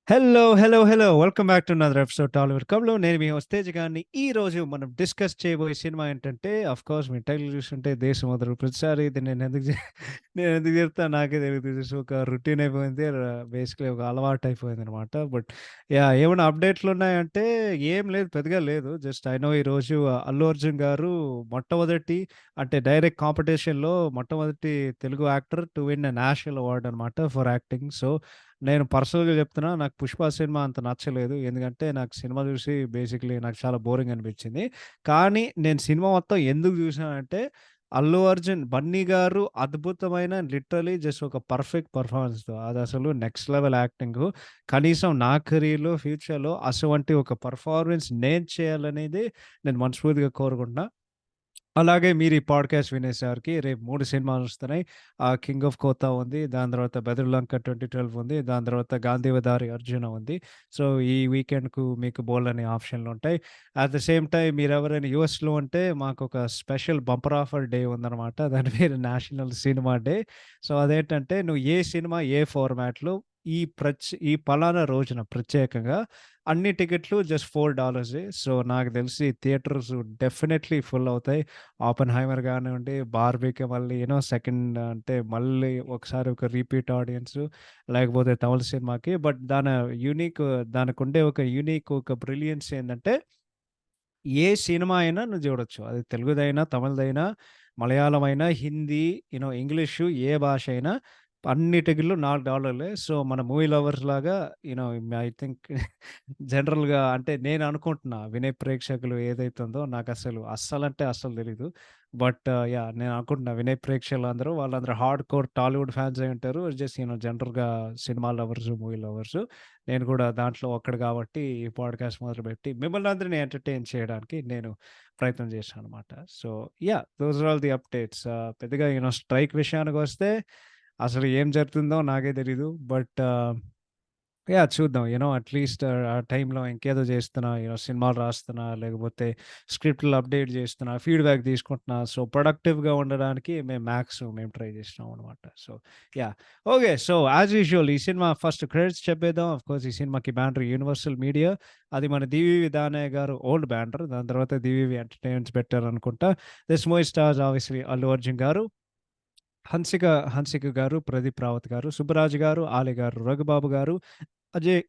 Hello, hello, hello! Welcome back to another episode Tollywood కబ్‌లో. నేను మీ హోస్ట్ తేజ్ గారిని. ఈరోజు మనం డిస్కస్ చేయబోయే సినిమా ఏంటంటే, ఆఫ్‌కోర్స్ మీరు టైటిల్ చూసుంటే 'దేశముద్రు'. ప్రతిసారి ఇది నేనెందుకు చెప్తా నాకే తెలీదు. జస్ట్ ఒక రొటీన్ అయిపోయింది. బేసికల్లీ ఒక అలవాటు అయిపోయిందనమాట. బట్ ఏమన్నా అప్డేట్లున్నాయంటే ఏం లేదు, పెద్దగా లేదు. జస్ట్ ఐ నో ఈరోజు అల్లు అర్జున్ గారు మొట్టమొదటి అంటే డైరెక్ట్ కాంపిటీషన్‌లో మొట్టమొదటి Telugu actor to win a national award అనమాట ఫర్ యాక్టింగ్. సో నేను పర్సనల్‌గా చెప్తున్నా. నాకు 'పుష్ప' సినిమా అంత నచ్చలేదు. ఎందుకంటే నాకు సినిమా చూసి బేసికల్లీ నాకు చాలా బోరింగ్ అనిపించింది. కానీ నేను సినిమా మొత్తం ఎందుకు చూసానంటే, అల్లు అర్జున్, బన్నీ గారు అద్భుతమైన లిటరల్లీ జస్ట్ ఒక పర్ఫెక్ట్ పెర్ఫార్మన్స్‌తో అదసలు నెక్స్ట్ లెవెల్ యాక్టింగు. కనీసం నా కెరీర్‌లో, ఫ్యూచర్‌లో అటువంటి ఒక పెర్ఫార్మన్స్ నేను చేయాలనేది నేను మనస్ఫూర్తిగా కోరుకుంటున్నా. అలాగే మీరు ఈ పాడ్‌కాస్ట్ వినేసారికి రేపు 3 సినిమాలొస్తున్నాయి. 'కింగ్ ఆఫ్ కోత' ఉంది. దాని తర్వాత 'బెదర్‌లంక 2012' ఉంది. దాని తర్వాత 'గాంధీవదారి అర్జున' ఉంది. సో, ఈ వీకెండ్‌కు మీకు బోలెడన్ని ఆప్షన్‌లుంటాయి. అట్ ద సేమ్ టైమ్ మీరెవరైనా యూఎస్‌లో ఉంటే మాకొక స్పెషల్ బంపర్ ఆఫర్ డే ఉందనమాట. దాని పేరు నేషనల్ సినిమా డే. సో, అదేంటంటే నువ్వు ఏ సినిమా, ఏ ఫార్మాట్‌లో ఈ పలానా రోజున ప్రత్యేకంగా అన్ని టికెట్లు జస్ట్ $4 సో, నాకు తెలిసి థియేటర్స్ డెఫినైట్‌లీ ఫుల్ అవుతాయి. 'ఆపెన్‌హైమర్' గానివ్వండి, 'బార్బీకి' మళ్ళీ సెకండ్ అంటే మళ్ళీ ఒకసారి ఒక రిపీట్ ఆడియన్స్ లేకపోతే తమిళ్ సినిమాకి. బట్ దానికుండే ఒక యూనిక్ ఒక బ్రిలియన్స్ ఏందంటే, ఏ సినిమా అయినా నువ్వు చూడొచ్చు. అది తెలుగుదైనా, తమిళ్‌దైనా, మలయాళం అయినా, హిందీ, ఇంగ్లీషు ఏ భాష అయినా అన్నిటికిలో $4 సో, మన మూవీ లవర్స్ లాగా ఐ థింక్ జనరల్‌గా అంటే నేను అనుకుంటున్నా వినే ప్రేక్షకులు ఏదైతే ఉందో నాకసలు అస్సలంటే అస్సలు తెలీదు. బట్ నేను అనుకుంటున్నా వినే ప్రేక్షకులందరూ వాళ్ళందరూ హార్డ్ కోర్ టాలీవుడ్ ఫ్యాన్స్ అయ్యుంటారు. జస్ట్ జనరల్‌గా సినిమా లవర్స్, మూవీ లవర్స్. నేను కూడా దాంట్లో ఒక్కడు కాబట్టి ఈ పాడ్‌కాస్ట్ మొదలుపెట్టి మిమ్మల్ని అందరిని ఎంటర్‌టైన్ చేయడానికి నేను ప్రయత్నం చేశాననమాట. So, those are all the updates. పెద్దగా స్ట్రైక్ విషయానికొస్తే అసలు ఏం జరుగుతుందో నాకే తెలీదు. బట్ చూద్దాం. అట్‌లీస్ట్ ఆ టైంలో ఇంకేదో చేస్తున్నా. సినిమాలు రాస్తున్నా, లేకపోతే స్క్రిప్ట్‌లు అప్డేట్ చేస్తున్నా, ఫీడ్‌బ్యాక్ తీసుకుంటున్నా. సో, ప్రొడక్టివ్‌గా ఉండడానికి మేము ట్రై చేస్తున్నాం అనమాట. So, yeah! Okay. So, as usual ఈ సినిమా ఫస్ట్ క్రెడిట్స్ చెప్పేద్దాం. ఆఫ్‌కోర్స్ ఈ సినిమాకి బ్యానర్ యూనివర్సల్ మీడియా. అది మన 'దీవివి దానయ్య' గారు ఓల్డ్ బ్యానర్. దాని తర్వాత 'దీవివి ఎంటర్‌టైన్మెంట్స్' పెట్టారనుకుంటా. This movie stars obviously Allu Arjun గారు, హన్సిక గారు, ప్రదీప్ రావత్ గారు, సుబ్బరాజు గారు, ఆలీ గారు, రఘుబాబు గారు, అజయ్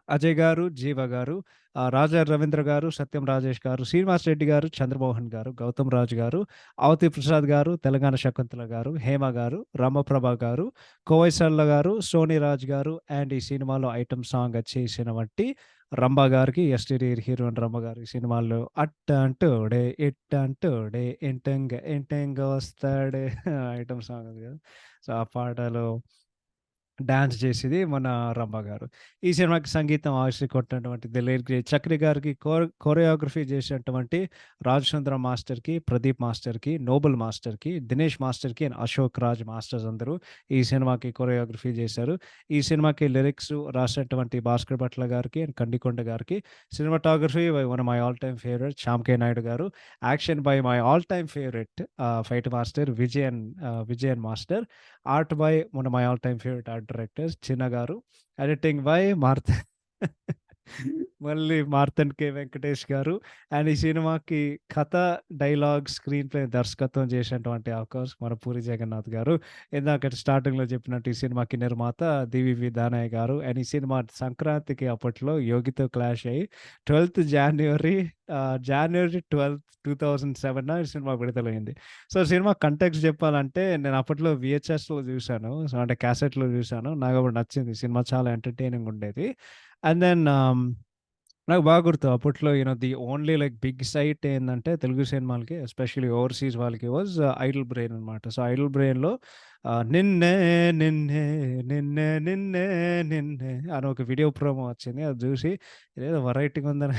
అజయ్ గారు, జీవ గారు, రాజా రవీంద్ర గారు, సత్యం రాజేష్ గారు, శ్రీనివాస్ రెడ్డి గారు, చంద్రమోహన్ గారు, గౌతమ్ రాజు గారు, అవతి ప్రసాద్ గారు, తెలంగాణ శకుంతల గారు, హేమ గారు, రమప్రభ గారు, కోవైసల్ల గారు, సోని రాజ్ గారు అండ్ ఈ సినిమాలో ఐటెమ్ సాంగ్ చేసినవంటి రంభ గారికి, ఎస్టీడీ హీరోయిన్ రంభ గారు ఈ సినిమాలో అట్టంటోడే ఇట్టంటోడే ఇంటెంగ వస్తాడే ఐటెమ్ సాంగ్ ఉంది కదా! సో, ఆ పాటలో డాన్స్ చేసేది మన 'రంభ' గారు. ఈ సినిమాకి సంగీతం ఆవిష్టి కొట్టినటువంటి ది లేట్ గ్రేట్ 'చక్రి' గారికి, కొరియోగ్రఫీ చేసినటువంటి 'రాజేంద్ర మాస్టర్‌కి', 'ప్రదీప్ మాస్టర్‌కి', 'నోబుల్ మాస్టర్‌కి', 'దినేష్ మాస్టర్‌కి' అండ్ 'అశోక్ రాజ్' మాస్టర్స్ అందరూ ఈ సినిమాకి కొరియోగ్రఫీ చేశారు. ఈ సినిమాకి లిరిక్స్ రాసినటువంటి 'భాస్కర్ భట్ల' గారికి అండ్ 'కందికొండ' గారికి, cinematography by one of my all time favourite 'Shyam K Naidu' గారు, action by my all time favourite fight master Vijayan master, art by one of my all time favourite art directors 'Chinna' గారు, ఎడిటింగ్ బై మళ్ళీ 'మార్తన్ K Venkatesh' గారు and ఈ సినిమాకి కథ, dialogue, screen play దర్శకత్వం చేసినటువంటి of course మన 'పూరి జగన్నాథ్' గారు. ఇందాక స్టార్టింగ్‌లో చెప్పినట్టు ఈ సినిమాకి నిర్మాత 'దీవివి దానయ్య' గారు అండ్ ఈ సినిమా సంక్రాంతికి అప్పట్లో 'యోగితో' క్లాష్ అయ్యి 12థ్ జనవరి 12, 2007 ఈ సినిమా విడుదలైంది. సో, సినిమా కంటెక్స్ట్ చెప్పాలంటే నేను అప్పట్లో వీహెచ్ఎస్‌లో చూసాను. సో, అంటే క్యాసెట్‌లో చూసాను. నాకప్పుడు నచ్చింది. సినిమా చాలా ఎంటర్‌టైనింగ్ ఉండేది. అండ్ దెన్ నాకు బాగా గుర్తు అప్పట్లో the only like big site ఏందంటే తెలుగు సినిమాలకి ఎస్పెషల్లీ ఓవర్‌సీస్ వాళ్ళకి వాస్ 'ఐడల్ బ్రెయిన్' అనమాట. సో, 'ఐడల్ బ్రెయిన్‌లో' నిన్నే నిన్నే నిన్నే నిన్నే నిన్నే అని ఒక వీడియో ప్రోమో వచ్చింది. అది చూసి ఇదేదో వెరైటీగా ఉందని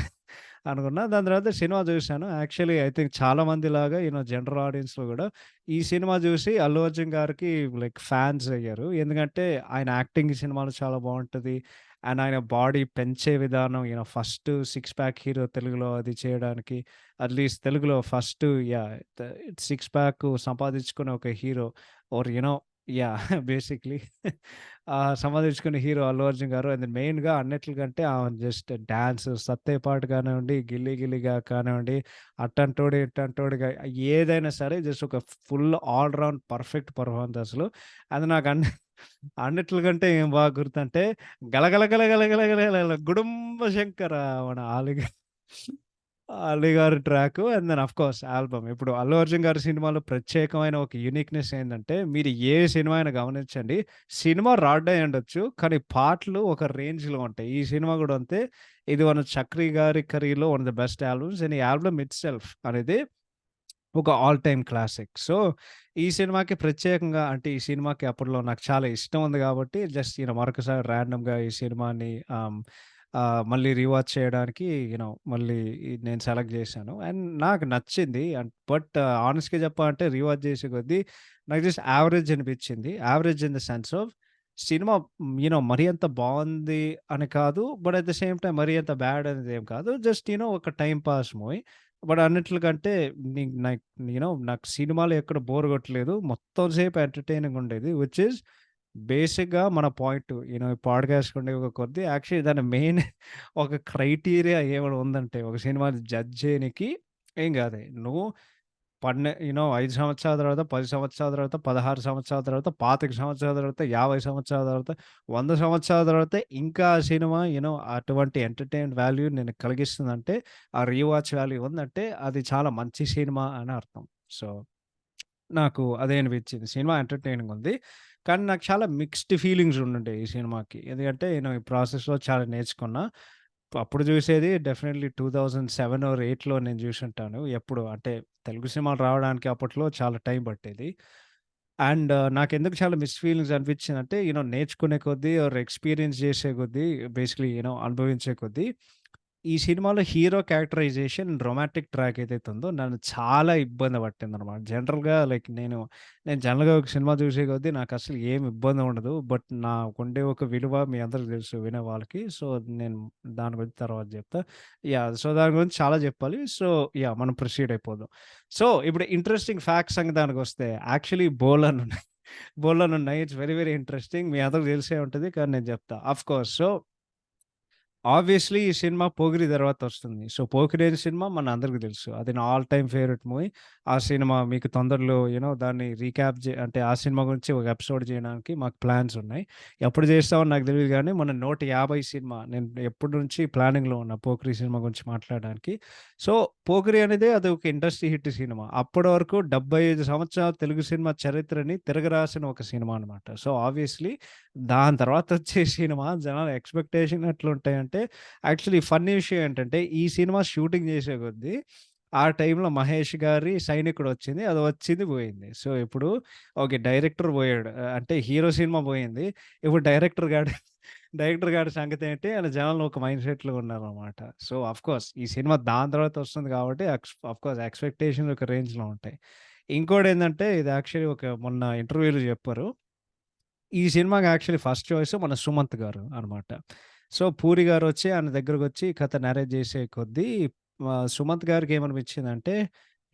అనుకున్నా. దాని తర్వాత సినిమా చూసాను. యాక్చువల్లీ ఐ థింక్ చాలా మందిలాగా జనరల్ ఆడియన్స్‌లో గూడా ఈ సినిమా చూసి అల్లు అర్జున్ గారికి లైక్ ఫ్యాన్స్ అయ్యారు. ఎందుకంటే ఆయన యాక్టింగ్ ఈ సినిమాలో చాలా బావుంటది. అండ్ ఆయన బాడీ పెంచే విధానం ఫస్ట్ సిక్స్ ప్యాక్ హీరో తెలుగులో అది చేయడానికి అట్‌లీస్ట్ తెలుగులో ఫస్ట్ సిక్స్ ప్యాక్ సంపాదించుకున్న ఒక హీరో ఆర్ బేసిక్‌లీ సంపాదించుకున్న హీరో 'అల్లు అర్జున్' గారు. అండ్ మెయిన్‌గా అన్నిట్లికంటే జస్ట్ డాన్స్ 'సత్తే' పాట కానివ్వండి, 'గిల్లీ గిల్లీగా' కానివ్వండి, 'అట్టంటోడు ఇట్టంటోడుగా' ఏదైనా సరే జస్ట్ ఒక full all round perfect performance అసలు. అది నాకు అన్నిట్లికంటే ఏం బాగా గుర్తంటే 'గలగల గలగల గలగల గల గుడుంబ శంకర' మన 'అలీ' గారి track and then of course album. ఇప్పుడు 'అల్లు అర్జున్' గారి సినిమాలో ప్రత్యేకమైన ఒక యూనిక్‌నెస్ ఏందంటే, మీరు ఏ సినిమా అయినా గమనించండి. సినిమా రాడ్ అయ్యుండొచ్చు. కానీ పాటలు ఒక రేంజ్‌లో ఉంటాయి. ఈ సినిమా గూడా అంతే. ఇది మన 'చక్రి' గారి కెరీర్‌లో one of the best albums. And ఈ ఆల్బమ్ ఇట్‌సెల్ఫ్ అనేది ఒక ఆల్ టైమ్ క్లాసిక్. సో, ఈ సినిమాకి ప్రత్యేకంగా అంటే ఈ సినిమాకి అప్పట్లో నాకు చాలా ఇష్టం ఉంది గాబట్టి జస్ట్ మరొకసారి ర్యాండమ్‌గా ఈ సినిమాని మళ్ళీ రీవాచ్ చేయడానికి మళ్ళీ నేను సెలెక్ట్ జేశాను. అండ్ నాకు నచ్చింది. బట్ హానెస్ట్‌గా చెప్పాలంటే రీవాచ్ చేసే కొద్దీ నాకు జస్ట్ యావరేజ్ అనిపిచ్చింది. Average in the sense of cinema మరీ అంత బావుంది అని కాదు. But at the same time మరీ అంత బ్యాడ్ అనేది ఏం కాదు. జస్ట్ ఒక టైమ్ పాస్ మూవీ. బట్ అన్నిట్లికంటే నీ నైక్ నాకు సినిమాలో ఎక్కడ బోర్ కొట్టలేదు. మొత్తం సేపు ఎంటర్‌టైనింగ్ ఉండేది. విచ్ ఈస్ బేసిక్‌గా మన పాయింట్ పాడ్‌కాస్ట్ ఉండే ఒక కొద్దీ యాక్చువల్లీ దాని మెయిన్ ఒక క్రైటీరియా ఏమైనా ఉందంటే ఒక సినిమాని జడ్జ్ చేయనికి ఏం కాదు. నువ్వు 5 సంవత్సరాల తర్వాత, 10 సంవత్సరాల తర్వాత, 16 సంవత్సరాల తర్వాత, 25 సంవత్సరాల తర్వాత, 50 సంవత్సరాల తర్వాత, 100 సంవత్సరాల తర్వాత ఇంకా ఆ సినిమా అటువంటి ఎంటర్‌టైన్‌మెంట్ వాల్యూ నేను కలిగిస్తుందంటే, ఆ రీవాచ్ వాల్యూ ఉందంటే అది చాలా మంచి సినిమా అని అర్థం. సో, నాకు అదే అనిపించింది. సినిమా ఎంటర్‌టైనింగ్ ఉంది. కానీ నాకు చాలా మిక్స్డ్ ఫీలింగ్స్ ఉండుంటాయి ఈ సినిమాకి. ఎందుకంటే నేను ఈ ప్రాసెస్‌లో చాలా నేర్చుకున్నా. అప్పుడు చూసేది డెఫినెట్‌లీ 2007 ఆర్ 8లో నేను చూసుంటాను. ఎప్పుడు అంటే తెలుగు సినిమాలు రావడానికి అప్పట్లో చాలా టైం పట్టేది. అండ్ నాకెందుకు చాలా మిక్స్డ్ ఫీలింగ్స్ అనిపించిందంటే నేర్చుకునే కొద్దీ ఆర్ ఎక్స్‌పీరియన్స్ చేసే కొద్దీ బేసికల్లీ అనుభవించే కొద్దీ ఈ సినిమాలో హీరో క్యారెక్టరైజేషన్ రొమాంటిక్ ట్రాక్ ఏదైతే ఉందో నన్ను చాలా ఇబ్బంది పట్టిందనమాట. జనరల్‌గా లైక్ నేను జనరల్‌గా ఒక సినిమా చూసే కొద్దీ నాకసలు ఏమి ఇబ్బంది ఉండదు. బట్ నాకుండే ఒక విలువ మీ అందరికి తెలుసు వినే వాళ్ళకి. సో, నేను దాని గురించి తర్వాత చెప్తా. సో, దాని గురించి చాలా చెప్పాలి. సో, మనం ప్రొసీడ్ అయిపోదాం. సో, ఇప్పుడు ఇంట్రెస్టింగ్ ఫ్యాక్ట్స్ సంగతానికొస్తే యాక్చువల్లీ బోలెడన్నున్నాయి. బోలెడన్నున్నాయి. It's very very interesting. మీ అందరికి తెలిసే ఉంటది. కానీ నేను చెప్తా. ఆఫ్‌కోర్స్. సో ఆబ్వియస్లీ ఈ సినిమా 'పోకిరి' తర్వాతొస్తుంది. సో, 'పోకిరి' అనే సినిమా మనందరికి తెలుసు. అది నా ఆల్ టైమ్ ఫేవరెట్ మూవీ. ఆ సినిమా మీకు తొందరలో దాన్ని రీక్యాప్ అంటే ఆ సినిమా గురించి ఒక ఎపిసోడ్ చేయడానికి మాకు ప్లాన్స్ ఉన్నాయి. ఎప్పుడు చేస్తామో నాకు తెలీదు గానీ, మన 150 సినిమా నేను ఎప్పటి నుంచి ప్లానింగ్‌లో ఉన్నా 'పోకిరి' సినిమా గురించి మాట్లాడడానికి. సో, 'పోకిరి' అనేది అది ఒక ఇండస్ట్రీ హిట్ సినిమా. అప్పటి వరకు 75 సంవత్సరాల తెలుగు సినిమా చరిత్రని తిరగరాసిన ఒక సినిమా అనమాట. సో, ఆబ్వియస్లీ దాని తర్వాతొచ్చే సినిమా జనాల ఎక్స్‌పెక్టేషన్ ఎట్లుంటాయంటే, యాక్చువల్లీ ఫన్నీ విషయం ఏంటంటే, ఈ సినిమా షూటింగ్ చేసే కొద్దీ, ఆ టైంలో 'మహేష్' గారి 'సైనికుడొచ్చింది. అది వచ్చింది, పోయింది. సో, ఇప్పుడు ఓకే. డైరెక్టర్ పోయాడు. అంటే హీరో సినిమా పోయింది. ఇప్పుడు డైరెక్టర్ గాడి సంగతేంటి అని జనాలు ఒక మైండ్ సెట్‌లో ఉన్నారనమాట. సో, ఆఫ్‌కోర్స్ ఈ సినిమా దాని తర్వాత వస్తుంది కాబట్టి ఆఫ్‌కోర్స్ ఎక్స్‌పెక్టేషన్స్ ఒక రేంజ్‌లో ఉంటాయి. ఇంకోటేందంటే, ఇది యాక్చువల్లీ మొన్న ఇంటర్వ్యూలో చెప్పారు. ఈ సినిమాకి యాక్చువల్లీ ఫస్ట్ చాయిస్ మన 'సుమంత్' గారు అనమాట. సో, 'పూరి' గారొచ్చి ఆయన దగ్గరకొచ్చి కథ నరేట్ చేసే కొద్దీ 'సుమంత్' గారికి ఏమనిపించిందంటే,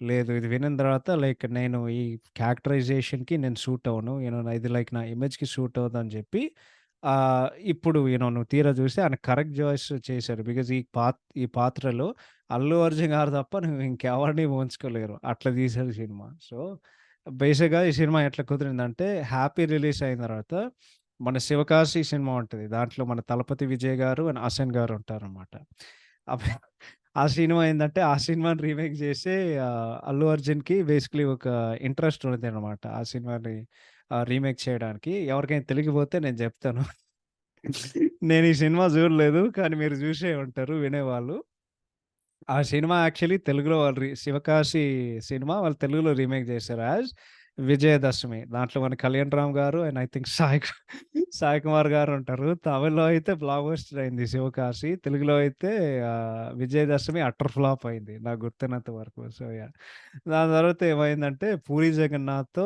లేదు ఇది వినిన తర్వాత లైక్ నేను ఈ క్యారెక్టరైజేషన్‌కి నేను సూట్ అవ్వను. ఇది లైక్ నా ఇమేజ్‌కి సూట్ అవ్వదని చెప్పి ఇప్పుడు నువ్వు తీరా చూస్తే ఆయన కరెక్ట్ చాయిస్ చేశారు. బికాజ్ ఈ పాత్రలో అల్లు అర్జున్ గారు తప్ప నువ్వు ఇంకెవరిని ఊహించుకోలేరు. అట్లా తీశారు సినిమా. సో బేసిక్‌గా ఈ సినిమా ఎట్లా కుదిరిందంటే 'హ్యాపీ' రిలీజ్ అయిన తర్వాత మన 'శివకాశి' సినిమా ఉంటది. దాంట్లో మన 'తలపతి విజయ్' గారు అండ్ 'హాసన్' గారు ఉంటారనమాట. అప్ ఆ సినిమా ఏందంటే ఆ సినిమాని రీమేక్ చేసి అల్లు అర్జున్‌కి బేసికల్లీ ఒక ఇంట్రెస్ట్ ఉందనమాట. ఆ సినిమాని రీమేక్ చేయడానికి. ఎవరికైనా తెలియకపోతే నేను చెప్తాను. నేను ఈ సినిమా చూడలేదు. కానీ మీరు చూసే ఉంటారు వినేవాళ్ళు. ఆ సినిమా యాక్చువల్లీ తెలుగులో వాళ్ళు 'శివకాశి' సినిమా వాళ్ళు తెలుగులో రీమేక్ చేశారు యాజ్ 'విజయదశమి'. దాంట్లో మన 'కళ్యాణ్ రామ్' గారు and I think Sai Kumar గారు ఉంటారు. తమిళ్‌లో అయితే బ్లాక్ బస్టర్ అయింది 'శివకాశి'. తెలుగులో అయితే 'విజయదశమి' అట్టర్ ఫ్లాప్ అయింది నాకు గుర్తున్నంత వరకు. సో, దాని తర్వాత ఏమైందంటే 'పూరి జగన్నాథ్'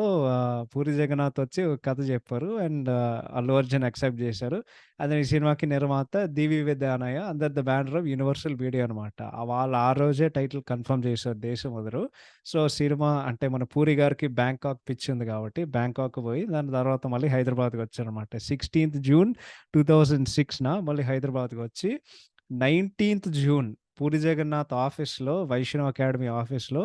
వచ్చి ఒక కథ చెప్పారు. అండ్ అల్లు అర్జున్ యాక్సెప్ట్ చేశారు. అదే ఈ సినిమాకి నిర్మాత 'DVV Danayya' under the banner of universal media అనమాట. వాళ్ళు ఆ రోజే టైటిల్ కన్ఫర్మ్ చేశారు దేశం మొదలు. సో, సినిమా అంటే మన 'పూరి' గారికి 'బ్యాంకాక్ పిచ్ ఉంది కాబట్టి బ్యాంకాక్ పోయి దాని తర్వాత మళ్ళీ హైదరాబాద్‌కి వచ్చాననమాట. 16థ్ జూన్ 2006 మళ్ళీ హైదరాబాద్‌కి వచ్చి 19థ్ జూన్ పూరి జగన్నాథ్ ఆఫీస్‌లో వైష్ణవ్ అకాడమీ ఆఫీస్‌లో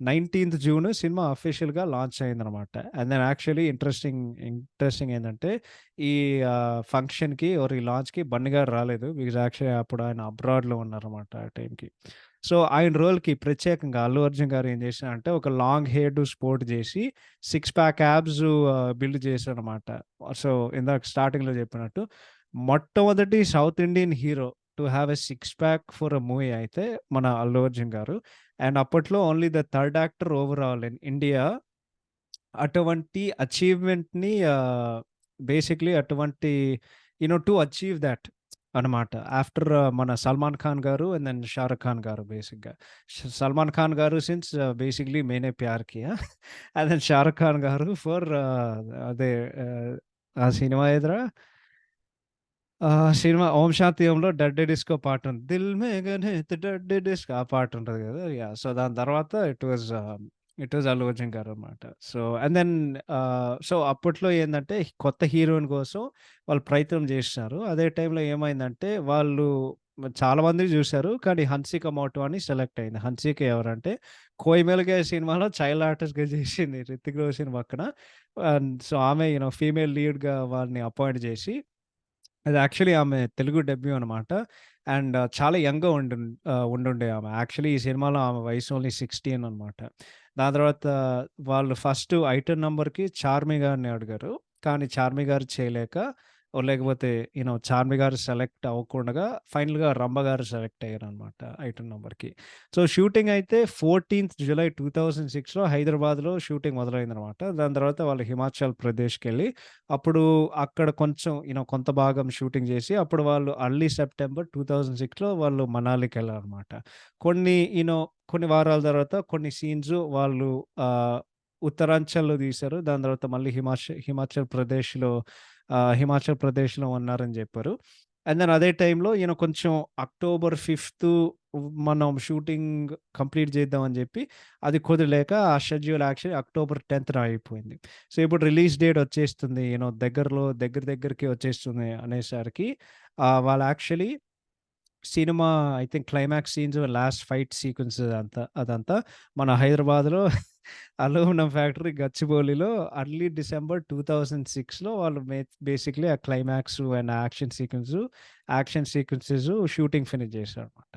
19థ్ జూన్ సినిమా అఫీషియల్‌గా లాంచ్ అయిందనమాట. అండ్ దెన్ యాక్చువల్లీ ఇంట్రెస్టింగ్ ఏందంటే ఈ ఫంక్షన్‌కి ఆర్ ఈ లాంచ్‌కి బన్నీ గారు రాలేదు. బికాజ్ యాక్చువల్లీ అప్పుడు ఆయన అబ్రాడ్‌లో ఉన్నారనమాట ఆ టైంకి. సో, ఆయన రోల్‌కి ప్రత్యేకంగా అల్లు అర్జున్ గారు ఏం చేశారంటే ఒక లాంగ్ హెయిర్‌డు స్పోర్ట్ చేసి 6 ప్యాక్ యాబ్స్ బిల్డ్ చేశారనమాట. సో, ఇందాక స్టార్టింగ్‌లో చెప్పినట్టు మొట్టమొదటి south Indian hero to have a 6 pack for a movie అయితే మన అల్లు అర్జున్ గారు. అండ్ అప్పట్లో only the third actor overall in India అటువంటి అచీవ్‌మెంట్‌ని బేసిక్‌లీ అటువంటి టు అచీవ్ థాట్ అనమాట. ఆఫ్టర్ మన 'సల్మాన్ ఖాన్' గారు అండ్ దెన్ 'షారుఖ్ ఖాన్' గారు బేసిక్‌గా. 'సల్మాన్ ఖాన్' గారు సిన్స్ బేసిక్‌లీ 'मैंने प्यार किया' అండ్ దెన్ 'షారుఖ్ ఖాన్' గారు ఫర్ అదే ఆ సినిమా ఏదిరా? సినిమా 'ఓం శాంతి ఓంలో' 'డర్టీ డిస్కో' పాటుంది. 'దిల్ మే గనెత్ డర్టీ డిస్కో' ఆ పాటుంటది గదా! యాహ్! సో, దాని తర్వాత ఇట్ వాజ్ అల్లు అర్జున్ గారనమాట. సో, అండ్ దెన్ సో, అప్పట్లో ఏందంటే కొత్త హీరోయిన్ కోసం వాళ్ళు ప్రయత్నం జేస్తున్నారు. అదే టైంలో ఏమైందంటే వాళ్ళు చాలా మంది జూసారు. కానీ 'హన్సిక మోటో' సెలెక్ట్ అయింది. 'హన్సిక' ఎవరంటే 'కోయి మిల్ గయే' సినిమాలో చైల్డ్ ఆర్టిస్ట్‌గా జేసింది 'హృతిక్ రోషన్' పక్కన. సో, ఆమె ఫీమేల్ లీడ్‌గా వాళ్ళని అపాయింట్ జేసి అది యాక్చువల్లీ ఆమె తెలుగు డెబ్యూ అనమాట. అండ్ చాలా యంగ్‌గా ఉండుండే ఆమె. యాక్చువల్లీ ఈ సినిమాలో ఆమె వయసు ఓన్లీ 16 అనమాట. దాని తర్వాత వాళ్ళు ఫస్ట్ ఐటెమ్ నంబర్‌కి 'చార్మి' గారిని అడిగారు. కానీ 'చార్మి' గారు చేయలేక లేకపోతే చార్మి గారు సెలెక్ట్ అవ్వకుండగా ఫైనల్‌గా 'రంభ' గారు సెలెక్ట్ అయ్యారనమాట ఐటెమ్ నంబర్‌కి. సో, షూటింగ్ అయితే 14థ్ జులై 2006లో హైదరాబాద్‌లో షూటింగ్ మొదలైందనమాట. దాని తర్వాత వాళ్ళు హిమాచల్ ప్రదేశ్‌కెళ్ళి అప్పుడు అక్కడ కొంచెం కొంత భాగం షూటింగ్ చేసి, అప్పుడు వాళ్ళు ఎర్లీ సెప్టెంబర్ 2006లో వాళ్ళు మనాలికెళ్లారనమాట. కొన్ని కొన్ని వారాల తర్వాత కొన్ని సీన్స్ వాళ్ళు ఆహ్, ఉత్తరాంచల్‌లో తీశారు. దాని తర్వాత మళ్ళీ హిమాచల్ ప్రదేశ్‌లో ఉన్నారని జెప్పారు. అండ్ దెన్ అదే టైంలో కొంచెం అక్టోబర్ 5 మనం షూటింగ్ కంప్లీట్ చేద్దామని జెప్పి అది కుదరలేక ఆ షెడ్యూల్ యాక్చువల్లీ అక్టోబర్ 10థ్ అయిపోయింది. సో, ఇప్పుడు రిలీజ్ డేట్ వచ్చేస్తుంది. దగ్గరికి వచ్చేస్తుంది అనేసరికి వాళ్ళు actually cinema I think climax scenes, last fight sequence అదంతా మన హైదరాబాద్‌లో అలూమినియం ఫ్యాక్టరీ గచ్చిబౌలిలో ఎర్లీ డిసెంబర్ 2006లో వాళ్ళు బేసిక్‌లీ ఆ climax and action sequences shooting finish చేశారనమాట.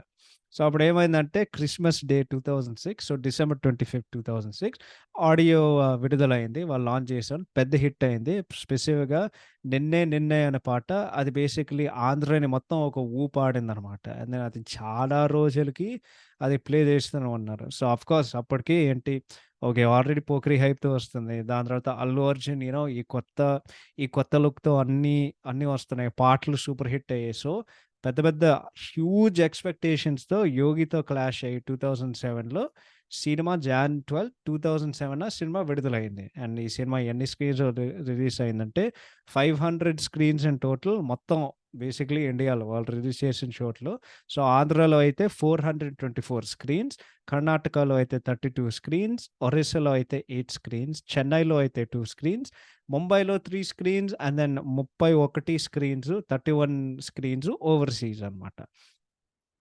సో, అప్పుడేమైందంటే Christmas day 2006 so, December 25, 2006 audio విడుదలైంది. వాళ్ళు లాంచ్ చేశారు. పెద్ద హిట్ అయింది. స్పెసిఫిక్‌గా 'నిన్నే నిన్నే' అనే పాట అది బేసిక్‌లీ ఆంధ్రాని మొత్తం ఒక ఊపాడిందనమాట. అండ్ దెన్ అది చాలా రోజులకి అది ప్లే చేస్తూనే ఉన్నారు. సో, ఆఫ్‌కోర్స్ అప్పటికి ఏంటి ఓకే. ఆల్రెడీ 'పోకిరి' హైప్‌తో వస్తుంది. దాని తర్వాత 'అల్లు అర్జున్' ఈ కొత్త లుక్‌తో అన్నీ వస్తున్నాయి. పాటలు సూపర్ హిట్ అయ్యాయి. సో, పెద్ద పెద్ద హ్యూజ్ ఎక్స్‌పెక్టేషన్స్‌తో 'యోగి'తో క్లాష్ అయ్యి 2007లో సినిమా జాన్ 12, 2007 సినిమా విడుదలైంది. అండ్ ఈ సినిమా ఎన్ని స్క్రీన్స్ రిలీజ్ అయిందంటే 500 స్క్రీన్స్ ఇన్ టోటల్ మొత్తం బేసిక్‌లీ ఇండియాలో వాళ్ళు రిలీజ్ చేసిన చోట్ల. సో, ఆంధ్రాలో అయితే 424 స్క్రీన్స్, కర్ణాటకలో అయితే 32 స్క్రీన్స్, ఒరిస్సాలో అయితే 8 స్క్రీన్స్, చెన్నైలో అయితే 2 స్క్రీన్స్, ముంబైలో 3 screens and then 31 screens, 31 screens overseas అనమాట.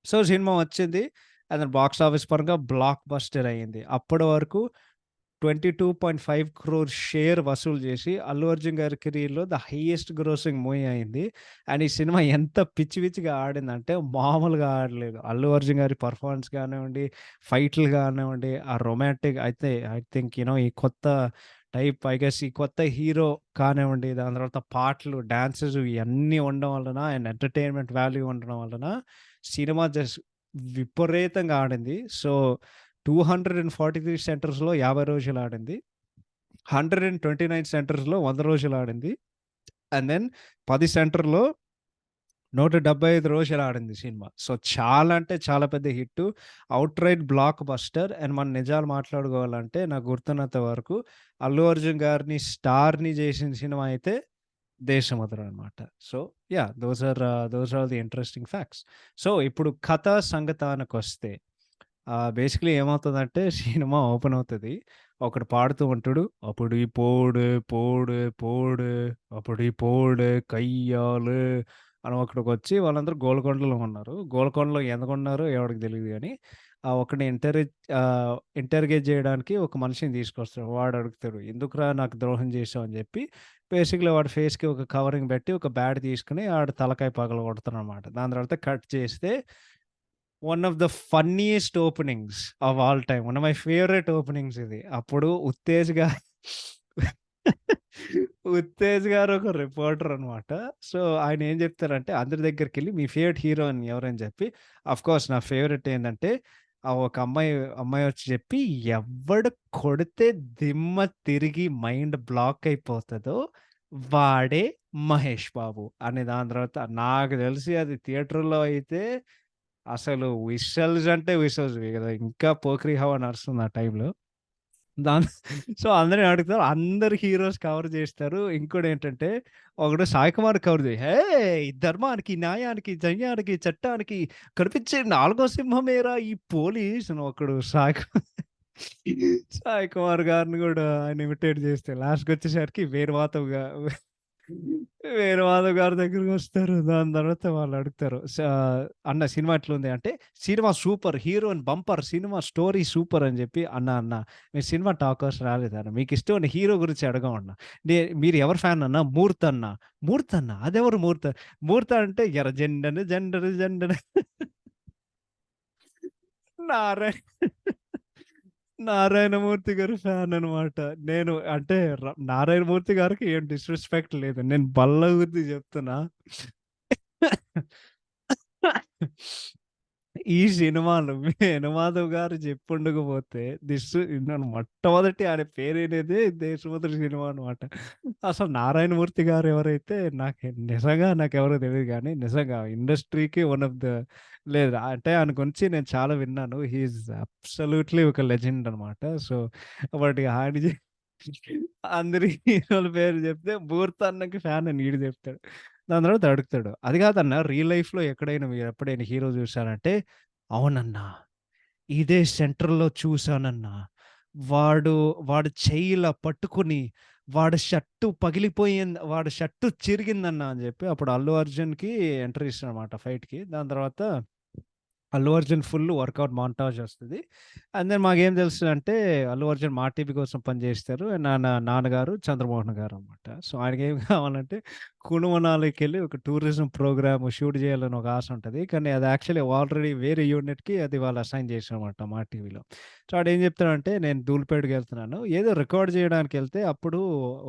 సో, సినిమా వచ్చింది. అండ్ దెన్ బాక్స్ ఆఫీస్ పరంగా బ్లాక్ బస్టర్ అయింది. అప్పటి వరకు 22.5 క్రోర్ షేర్ వసూలు చేసి 'అల్లు అర్జున్' గారి కెరియర్‌లో ద హైయెస్ట్ గ్రోసింగ్ మూవీ అయింది. అండ్ ఈ సినిమా ఎంత పిచ్చి పిచ్చిగా ఆడిందంటే మామూలుగా ఆడలేదు. 'అల్లు అర్జున్' గారి పెర్ఫార్మన్స్ కానివ్వండి, ఫైట్‌లు కానివ్వండి, ఆ రొమాంటిక్ అయితే ఐ థింక్ ఈ కొత్త టైప్ ఐ గెస్ ఈ కొత్త హీరో కానివ్వండి, దాని తర్వాత పాటలు, డాన్సెస్ ఇయన్నీ ఉండడం వలన అండ్ ఎంటర్‌టైన్‌మెంట్ వాల్యూ ఉండడం వలన సినిమా జస్ట్ విపరీతంగా ఆడింది. సో, 243 సెంటర్స్‌లో 50 రోజులు ఆడింది. 129 సెంటర్స్‌లో 100 రోజులు ఆడింది. అండ్ దెన్ 10 సెంటర్‌లో 175 రోజులు ఆడింది సినిమా. సో, చాలా అంటే చాలా పెద్ద hit. Outright blockbuster. And మనం నిజాలు మాట్లాడుకోవాలంటే నాకు గుర్తున్నంత వరకు 'అల్లు అర్జున్' గారిని స్టార్‌ని చేసిన సినిమా అయితే 'దేశముద్ర' అనమాట. So, yeah! Those are the interesting facts. So, ఇప్పుడు కథ సంగతానికొస్తే బేసిక్‌లీ ఏమవుతదంటే సినిమా ఓపెన్ అవుతది. ఒకడు పాడుతూ ఉంటాడు. అప్పుడు ఈ పోడు పోడు పోడు అప్పుడు ఈ పోడు కయ్యాలు అని ఒకడికొచ్చి వాళ్ళందరూ గోల్కొండలో ఉన్నారు. గోల్కొండలో ఎందుకున్నారో ఎవడికి తెలీదు గానీ, ఆ ఒకడిని ఇంటర్‌గేట్ జేయడానికి ఒక మనిషిని తీసుకొస్తాడు. వాడు అడుగుతాడు, "ఎందుకురా నాకు ద్రోహం చేశావు" అని జెప్పి బేసిక్‌లీ వాడి ఫేస్‌కి ఒక కవరింగ్ బెట్టి ఒక బ్యాట్ తీసుకొని ఆడి తలకాయ పగలగొడతాడనమాట. దాని తర్వాత కట్ చేస్తే one of the funniest openings of all time. One of my favourite openings ఇది. అప్పుడు 'ఉత్తేజ్' గారు ఒక రిపోర్టర్ అనమాట. సో, ఆయన ఏం చెప్తారంటే అందరి దగ్గరికెళ్ళి మీ ఫేవరెట్ హీరోయిన్ ఎవరని చెప్పి, ఆఫ్‌కోర్స్ నా ఫేవరెట్ ఏందంటే ఒక అమ్మాయి వచ్చి చెప్పి, "ఎవ్వడు కొడితే దిమ్మ తిరిగి మైండ్ బ్లాక్ అయిపోతదో వాడే మహేష్ బాబు" అని దాని తర్వాత నాకు తెలిసి అది థియేటర్‌లో అయితే అసలు విషల్స్ అంటే విషల్స్ కదా! ఇంకా పోకిరి హవా నడుస్తుంది ఆ టైంలో. దాన్ సో, అందరిని అడుగుతారు. అందరు హీరోస్ కవర్ జేస్తారు. ఇంకోటేంటంటే, ఒకడు 'సాయి కుమార్' కవర్ జేయి "హేయ్! ధర్మానికి, న్యాయానికి, జన్యానికి, చట్టానికి కనిపించే నాలుగో సింహమేరా ఈ పోలీస్" అని ఒకడు 'సాయి కుమార్' గారిని గూడా ఆయన ఇమిటేట్ జేస్తే లాస్ట్‌కొచ్చేసరికి వేణు మాధవ్ గారి దగ్గరకొస్తారు. దాని తర్వాత వాళ్ళు అడుగుతారు. "అన్న సినిమా ఎట్లుంది?" అంటే, "cinema super. Heroine bumper. Cinema story super" అని చెప్పి, "అన్న మీరు సినిమా టాకర్స్ రాలేదన్న. మీకిష్టమైన హీరో గురించి అడగమన్న. మీరు ఎవరి ఫ్యాన్ అన్న?" "మూర్తి అన్న." "మూర్తి అన్న? అదెవరు మూర్తి?" "మూర్తి అంటే ఎర్ర జెండను జెండను జెండను" నారాయణ నారాయణమూర్తి గారి ఫ్యాన్ అనమాట. నేను అంటే 'నారాయణమూర్తి' గారికి ఏం డిస్‌రెస్పెక్ట్ లేదు. నేను బల్లగుద్ది చెప్తున్నా. ఈ సినిమాలో వేణుమాధవ్ గారు చెప్పుండకపోతే నన్ను మొట్టమొదటి ఆయన పేరినేదే 'దేశముద్ర' సినిమా అనమాట. అసలు 'నారాయణమూర్తి' గారు ఎవరైతే నిజంగా నాకెవరో తెలీదు గానీ, నిజంగా ఇండస్ట్రీకి వన్ ఆఫ్ ద లేదు అంటే ఆయన గురించి నేను చాలా విన్నాను. హి ఈజ్ అబ్సల్యూట్‌లీ ఒక లెజెండ్ అనమాట. సో, బట్ ఆయన అందరి హీరోల పేర్లు చెప్తే 'మూర్తి' అన్నకి ఫ్యాన్ అని ఈడు చెప్తాడు. దాని తర్వాత అడుగుతాడు. "అది కాదన్నా రియల్ లైఫ్‌లో ఎక్కడైనా మీరెప్పుడైనా హీరో చూసారంటే" "అవునన్నా. ఇదే సెంటర్‌లో చూసానన్నా. వాడు, వాడు చెయ్యి ఇలా పట్టుకొని వాడి షర్టు చిరిగిందన్నా" అని చెప్పి అప్పుడు 'అల్లు అర్జున్‌కి' ఎంట్రీ ఇస్తాడనమాట ఫైట్‌కి. దాని తర్వాత Allu Arjun full workout montage వస్తది. అండ్ దెన్ మాకేం తెలుస్తదంటే అల్లు అర్జున్ మా టీవీ కోసం పనిచేస్తారు. నాన్నగారు చంద్రమోహన్ గారనమాట. సో, ఆయనకేం కావాలంటే కునుమనాలికెళ్ళి ఒక టూరిజం ప్రోగ్రామ్ షూట్ చేయాలని ఒక ఆశ ఉంటది. కానీ అది యాక్చువల్లీ ఆల్రెడీ వేరే యూనిట్‌కి అది వాళ్ళు అసైన్ చేసారనమాట మా టీవీలో. సో, ఆడేం చెప్తాడంటే నేను ధూళిపేటకెళ్తున్నాను. ఏదో రికార్డ్ చేయడానికెళ్తే అప్పుడు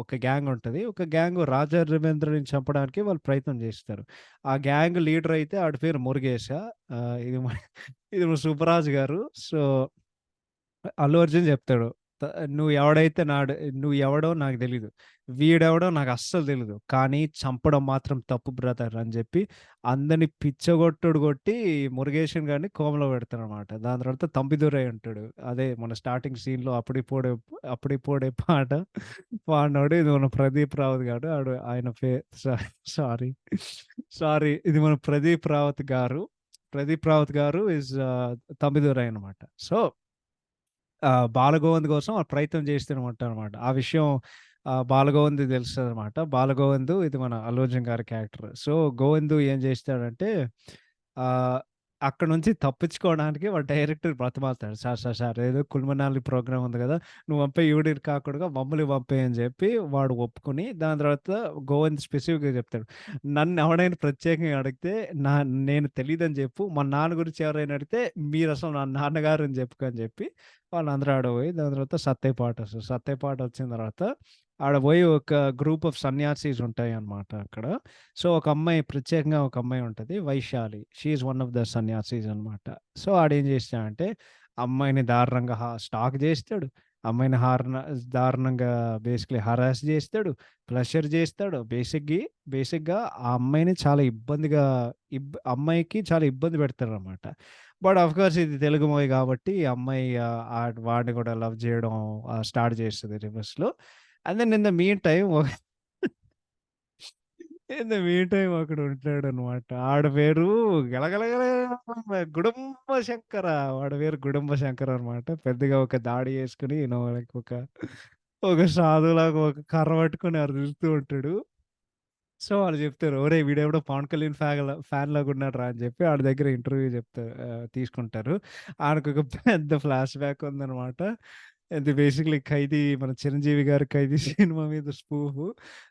ఒక గ్యాంగ్ ఉంటది. ఒక గ్యాంగ్ రాజా రవీంద్రని చంపడానికి వాళ్ళు ప్రయత్నం చేస్తారు. ఆ గ్యాంగ్ లీడర్ అయితే ఆడి పేరు మురుగేశ. ఇది ఇది మన 'సుబ్బరాజు' గారు. సో, అల్లు అర్జున్ చెప్తాడు. త నువ్వు ఎవడో నాకు తెలీదు. వీడెవడో నాకు అస్సలు తెలీదు. కానీ చంపడం మాత్రం తప్పు బ్రదర్ అని చెప్పి అందరిని పిచ్చగొట్టుడు కొట్టి మురుగేషన్ గారిని కోమలో పెడతాడనమాట. దాని తర్వాత తంబిదురై ఉంటాడు. అదే మన స్టార్టింగ్ సీన్‌లో అప్పుడిప్పుడే పాట పాడినోడు ఇది మన ప్రదీప్ రావత్ గాడు. ఆయన సారీ, సారీ ఇది మన ప్రదీప్ రావత్ గారు. ప్రదీప్ రావత్ గారు తంబిదురై అనమాట. సో, బాలగోవింద్ కోసం ప్రయత్నం చేస్తూనే ఉంటారనమాట. ఆ విషయం బాలగోవింద్‌కి తెలుస్తదనమాట. బాలగోవిందు ఇది మన అల్లు అర్జున్ గారి క్యారెక్టర్. సో, గోవిందు ఏం చేస్తాడంటే ఆహ్, అక్కడి నుంచి తప్పించుకోవడానికి వాడు డైరెక్టర్ బ్రతిమాలుతాడు. సార్ ఏదో కుల్మనాలి ప్రోగ్రామ్ ఉంది కదా! నువ్వు పంపేయి ఈవిడని కాకుండా మమ్మల్ని పంపేయి అని చెప్పి వాడు ఒప్పుకొని దాని తర్వాత గోవింద్ స్పెసిఫిక్‌గా చెప్తాడు. నన్ను ఎవడైనా ప్రత్యేకంగా అడిగితే నేను తెలీదని చెప్పు. మా నాన్న గురించి ఎవరైనా అడిగితే మీరసలు నా నాన్నగారు అని చెప్పుకో అని చెప్పి వాళ్ళందరూ ఆడ పోయి దాని తర్వాత సత్తే పాటొస్తది. సత్తే పాటొచ్చిన తర్వాత ఆడ పోయి ఒక గ్రూప్ ఆఫ్ సన్యాసీస్ ఉంటాయన్నమాట అక్కడ. సో, ఒక అమ్మాయి ఉంటది. Vaishali. She is one of the sanyasis అన్నమాట. సో, ఆడేం చేస్తాడంటే అమ్మాయిని దారుణంగా స్టాక్ చేస్తాడు. అమ్మాయిని దారుణంగా బేసికల్లీ హరాస్ చేస్తాడు. ప్రెషర్ చేస్తాడు. బేసిక్‌గా ఆ అమ్మాయిని చాలా అమ్మాయికి చాలా ఇబ్బంది పెడతాడన్నమాట. బట్ ఆఫ్‌కోర్స్ ఇది తెలుగు మూవీ కాబట్టి ఈ అమ్మాయి వాడిని కూడా లవ్ చేయడం స్టార్ట్ చేస్తది రివర్స్‌లో. And then in the meantime in the meantime అక్కడ ఉంటాడనమాట. ఆడ పేరు గలగలగల గుడుంబ శంకర. వాడి పేరు గుడుంబ శంకర్ అనమాట. పెద్దగా ఒక దాడి చేసుకొని లైక్ ఒక సాధువులాగా ఒక కర్ర పట్టుకొని అరుస్తూ ఉంటాడు. సో, వాళ్ళు చెప్తారు, "ఒరేయ్! వీడెవడో 'పవన్ కళ్యాణ్' ఫ్యాన్ లాగా ఉన్నాడురా" అని చెప్పి ఆడి దగ్గర ఇంటర్వ్యూ తీసుకుంటారు. ఆడికొక పెద్ద ఫ్లాష్ బ్యాక్ ఉందనమాట. ఇది బేసిక్‌లీ 'ఖైదీ' మన 'చిరంజీవి' గారి 'ఖైదీ' సినిమా మీద స్పూఫు.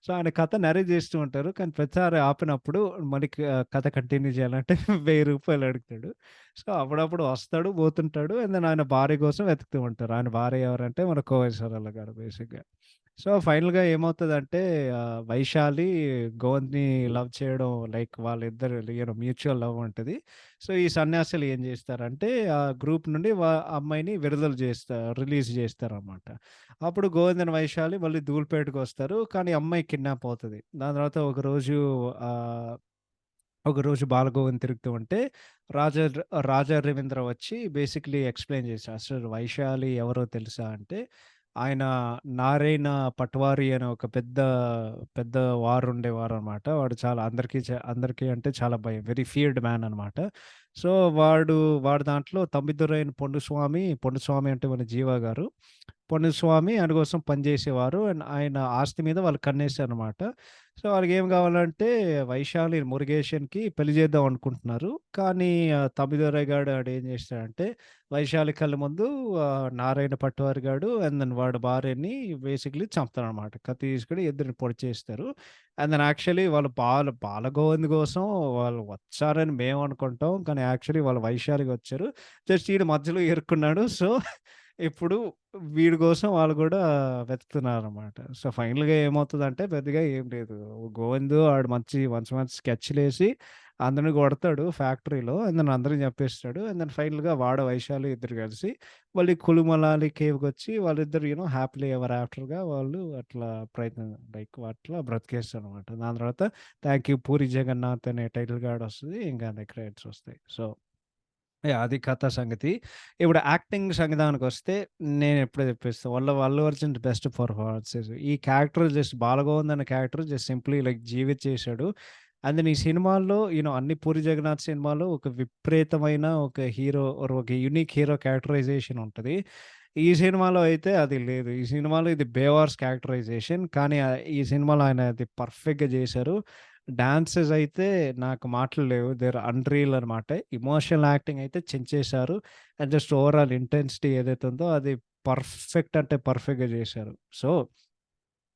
సో, ఆయన కథ నరేట్ చేస్తూ ఉంటారు. కానీ ప్రతిసారి ఆపినప్పుడు మళ్ళీ కథ కంటిన్యూ చేయాలంటే రూ. 1000 అడుగుతాడు. సో, అప్పుడప్పుడు వస్తాడు, పోతుంటాడు. అండ్ దెన్ ఆయన భార్య కోసం వెతుకుతూ ఉంటారు. ఆయన భార్య ఎవరంటే మన కోవేశ్వరరావు గారు బేసిక్‌గా. సో, ఫైనల్‌గా ఏమవుతదంటే వైశాలి గోవింద్‌ని లవ్ చేయడం లైక్ వాళ్ళిద్దరు మ్యూచువల్ లవ్ ఉంటది. సో, ఈ సన్యాసులు ఏం జేస్తారంటే ఆ గ్రూప్ నుండి అమ్మాయిని విడుదల రిలీజ్ జేస్తారనమాట. అప్పుడు గోవింద్ అండ్ వైశాలి మళ్ళీ ధూళిపేటకొస్తారు. కానీ అమ్మాయి కిడ్నాప్ అవుతది. దాని తర్వాత ఆహ్, ఒకరోజు బాలగోవింద్ తిరుగుతూ ఉంటే రాజా రాజా రవీంద్ర వచ్చి బేసిక్‌లీ ఎక్స్‌ప్లెయిన్ చేశారు. అసలు వైశాలి ఎవరో తెలుసా అంటే, ఆయన నారాయణ పట్వారి అనే ఒక పెద్ద వారుండేవారనమాట. వాడు చాలా అందరికీ అంటే చాలా భయం. వెరీ ఫియర్డ్ మ్యాన్ అనమాట. సో, వాడి దాంట్లో తమ్మిదురైన పొన్నుస్వామి అంటే మన జీవ గారు. పొన్నుస్వామి ఆయన కోసం పనిచేసేవారు. అండ్ ఆయన ఆస్తి మీద వాళ్ళు కన్నేసారనమాట. సో, వాళ్ళకేం గావాలంటే వైశాలి మురుగేషన్‌కి పెళ్లి చేద్దాం అనుకుంటున్నారు. కానీ తమ్మిదొరై గాడు ఆడేం చేస్తాడంటే, వైశాలి కళ్ళ ముందు నారాయణ పట్వారి గాడు అండ్ దెన్ వాడి భార్యని బేసిక్‌లీ చంపుతాడనమాట. కత్తి తీసుకొని ఇద్దరిని పొడి చేస్తారు. అండ్ దెన్ యాక్చువల్లీ వాళ్ళు బాలగోవింద్ కోసం వాళ్ళు వచ్చారని మేము అనుకుంటాం. కానీ యాక్చువల్లీ వాళ్ళు వైశాలిగా వచ్చారు. జస్ట్ ఈడు మధ్యలో ఇరుక్కున్నాడు. సో, ఇప్పుడు వీడి కోసం వాళ్ళు గూడా వెతుకుతున్నారనమాట. సో, ఫైనల్‌గా ఏమవుతదంటే పెద్దగా ఏం లేదు. గోవిందు ఆడు మంచి మంచి స్కెచ్‌లేసి అందరిని కొడతాడు ఫ్యాక్టరీలో. అండ్ దెన్ అందరిని చంపేస్తాడు. అండ్ దెన్ ఫైనల్‌గా వాడు, వైశాలి ఇద్దరు కలిసి మళ్ళీ కులుమనాలి కేవ్‌కొచ్చి వాళ్ళిద్దరు హ్యాపీలీ ఎవర్ ఆఫ్టర్‌గా వాళ్ళు అట్లా ప్రయత్నం లైక్ అట్లా బ్రతికేస్తారనమాట. దాని తర్వాత థాంక్ యూ పూరి జగన్నాథ్ అనే టైటిల్ కార్డ్ వస్తది. ఇంకా అన్ని క్రెడిట్స్ వస్తాయి. So yeah! అది కథ సంగతి. ఇప్పుడు యాక్టింగ్ సంవిధానానికొస్తే నేనెప్పుడే చెప్పేస్తా. Allu Arjun best performances. ఈ క్యారెక్టర్ జస్ట్ 'బాలగోవింద్' అనే క్యారెక్టర్ జస్ట్ సింప్లీ లైక్ జీవిత్ చేశాడు. అండ్ దెన్ ఈ సినిమాల్లో అన్ని 'పూరి జగన్నాథ్' సినిమాలో ఒక విపరీతమైన ఒక హీరో ఆర్ ఒక యూనిక్ హీరో క్యారెక్టరైజేషన్ ఉంటది. ఈ సినిమాలో అయితే అది లేదు. ఈ సినిమాలో ఇది 'బేవార్స్' క్యారెక్టరైజేషన్. కానీ ఈ సినిమాలో ఆయన అది పర్ఫెక్ట్‌గా చేశారు. డాన్సెస్ అయితే నాకు మాటలు లేవు. దే ఆర్ అన్‌రియల్ అనమాట. ఎమోషనల్ యాక్టింగ్ అయితే చించేశారు. అండ్ జస్ట్ ఓవరాల్ ఇంటెన్సిటీ ఏదైతే ఉందో అది పర్ఫెక్ట్ అంటే పర్ఫెక్ట్‌గా చేశారు. సో,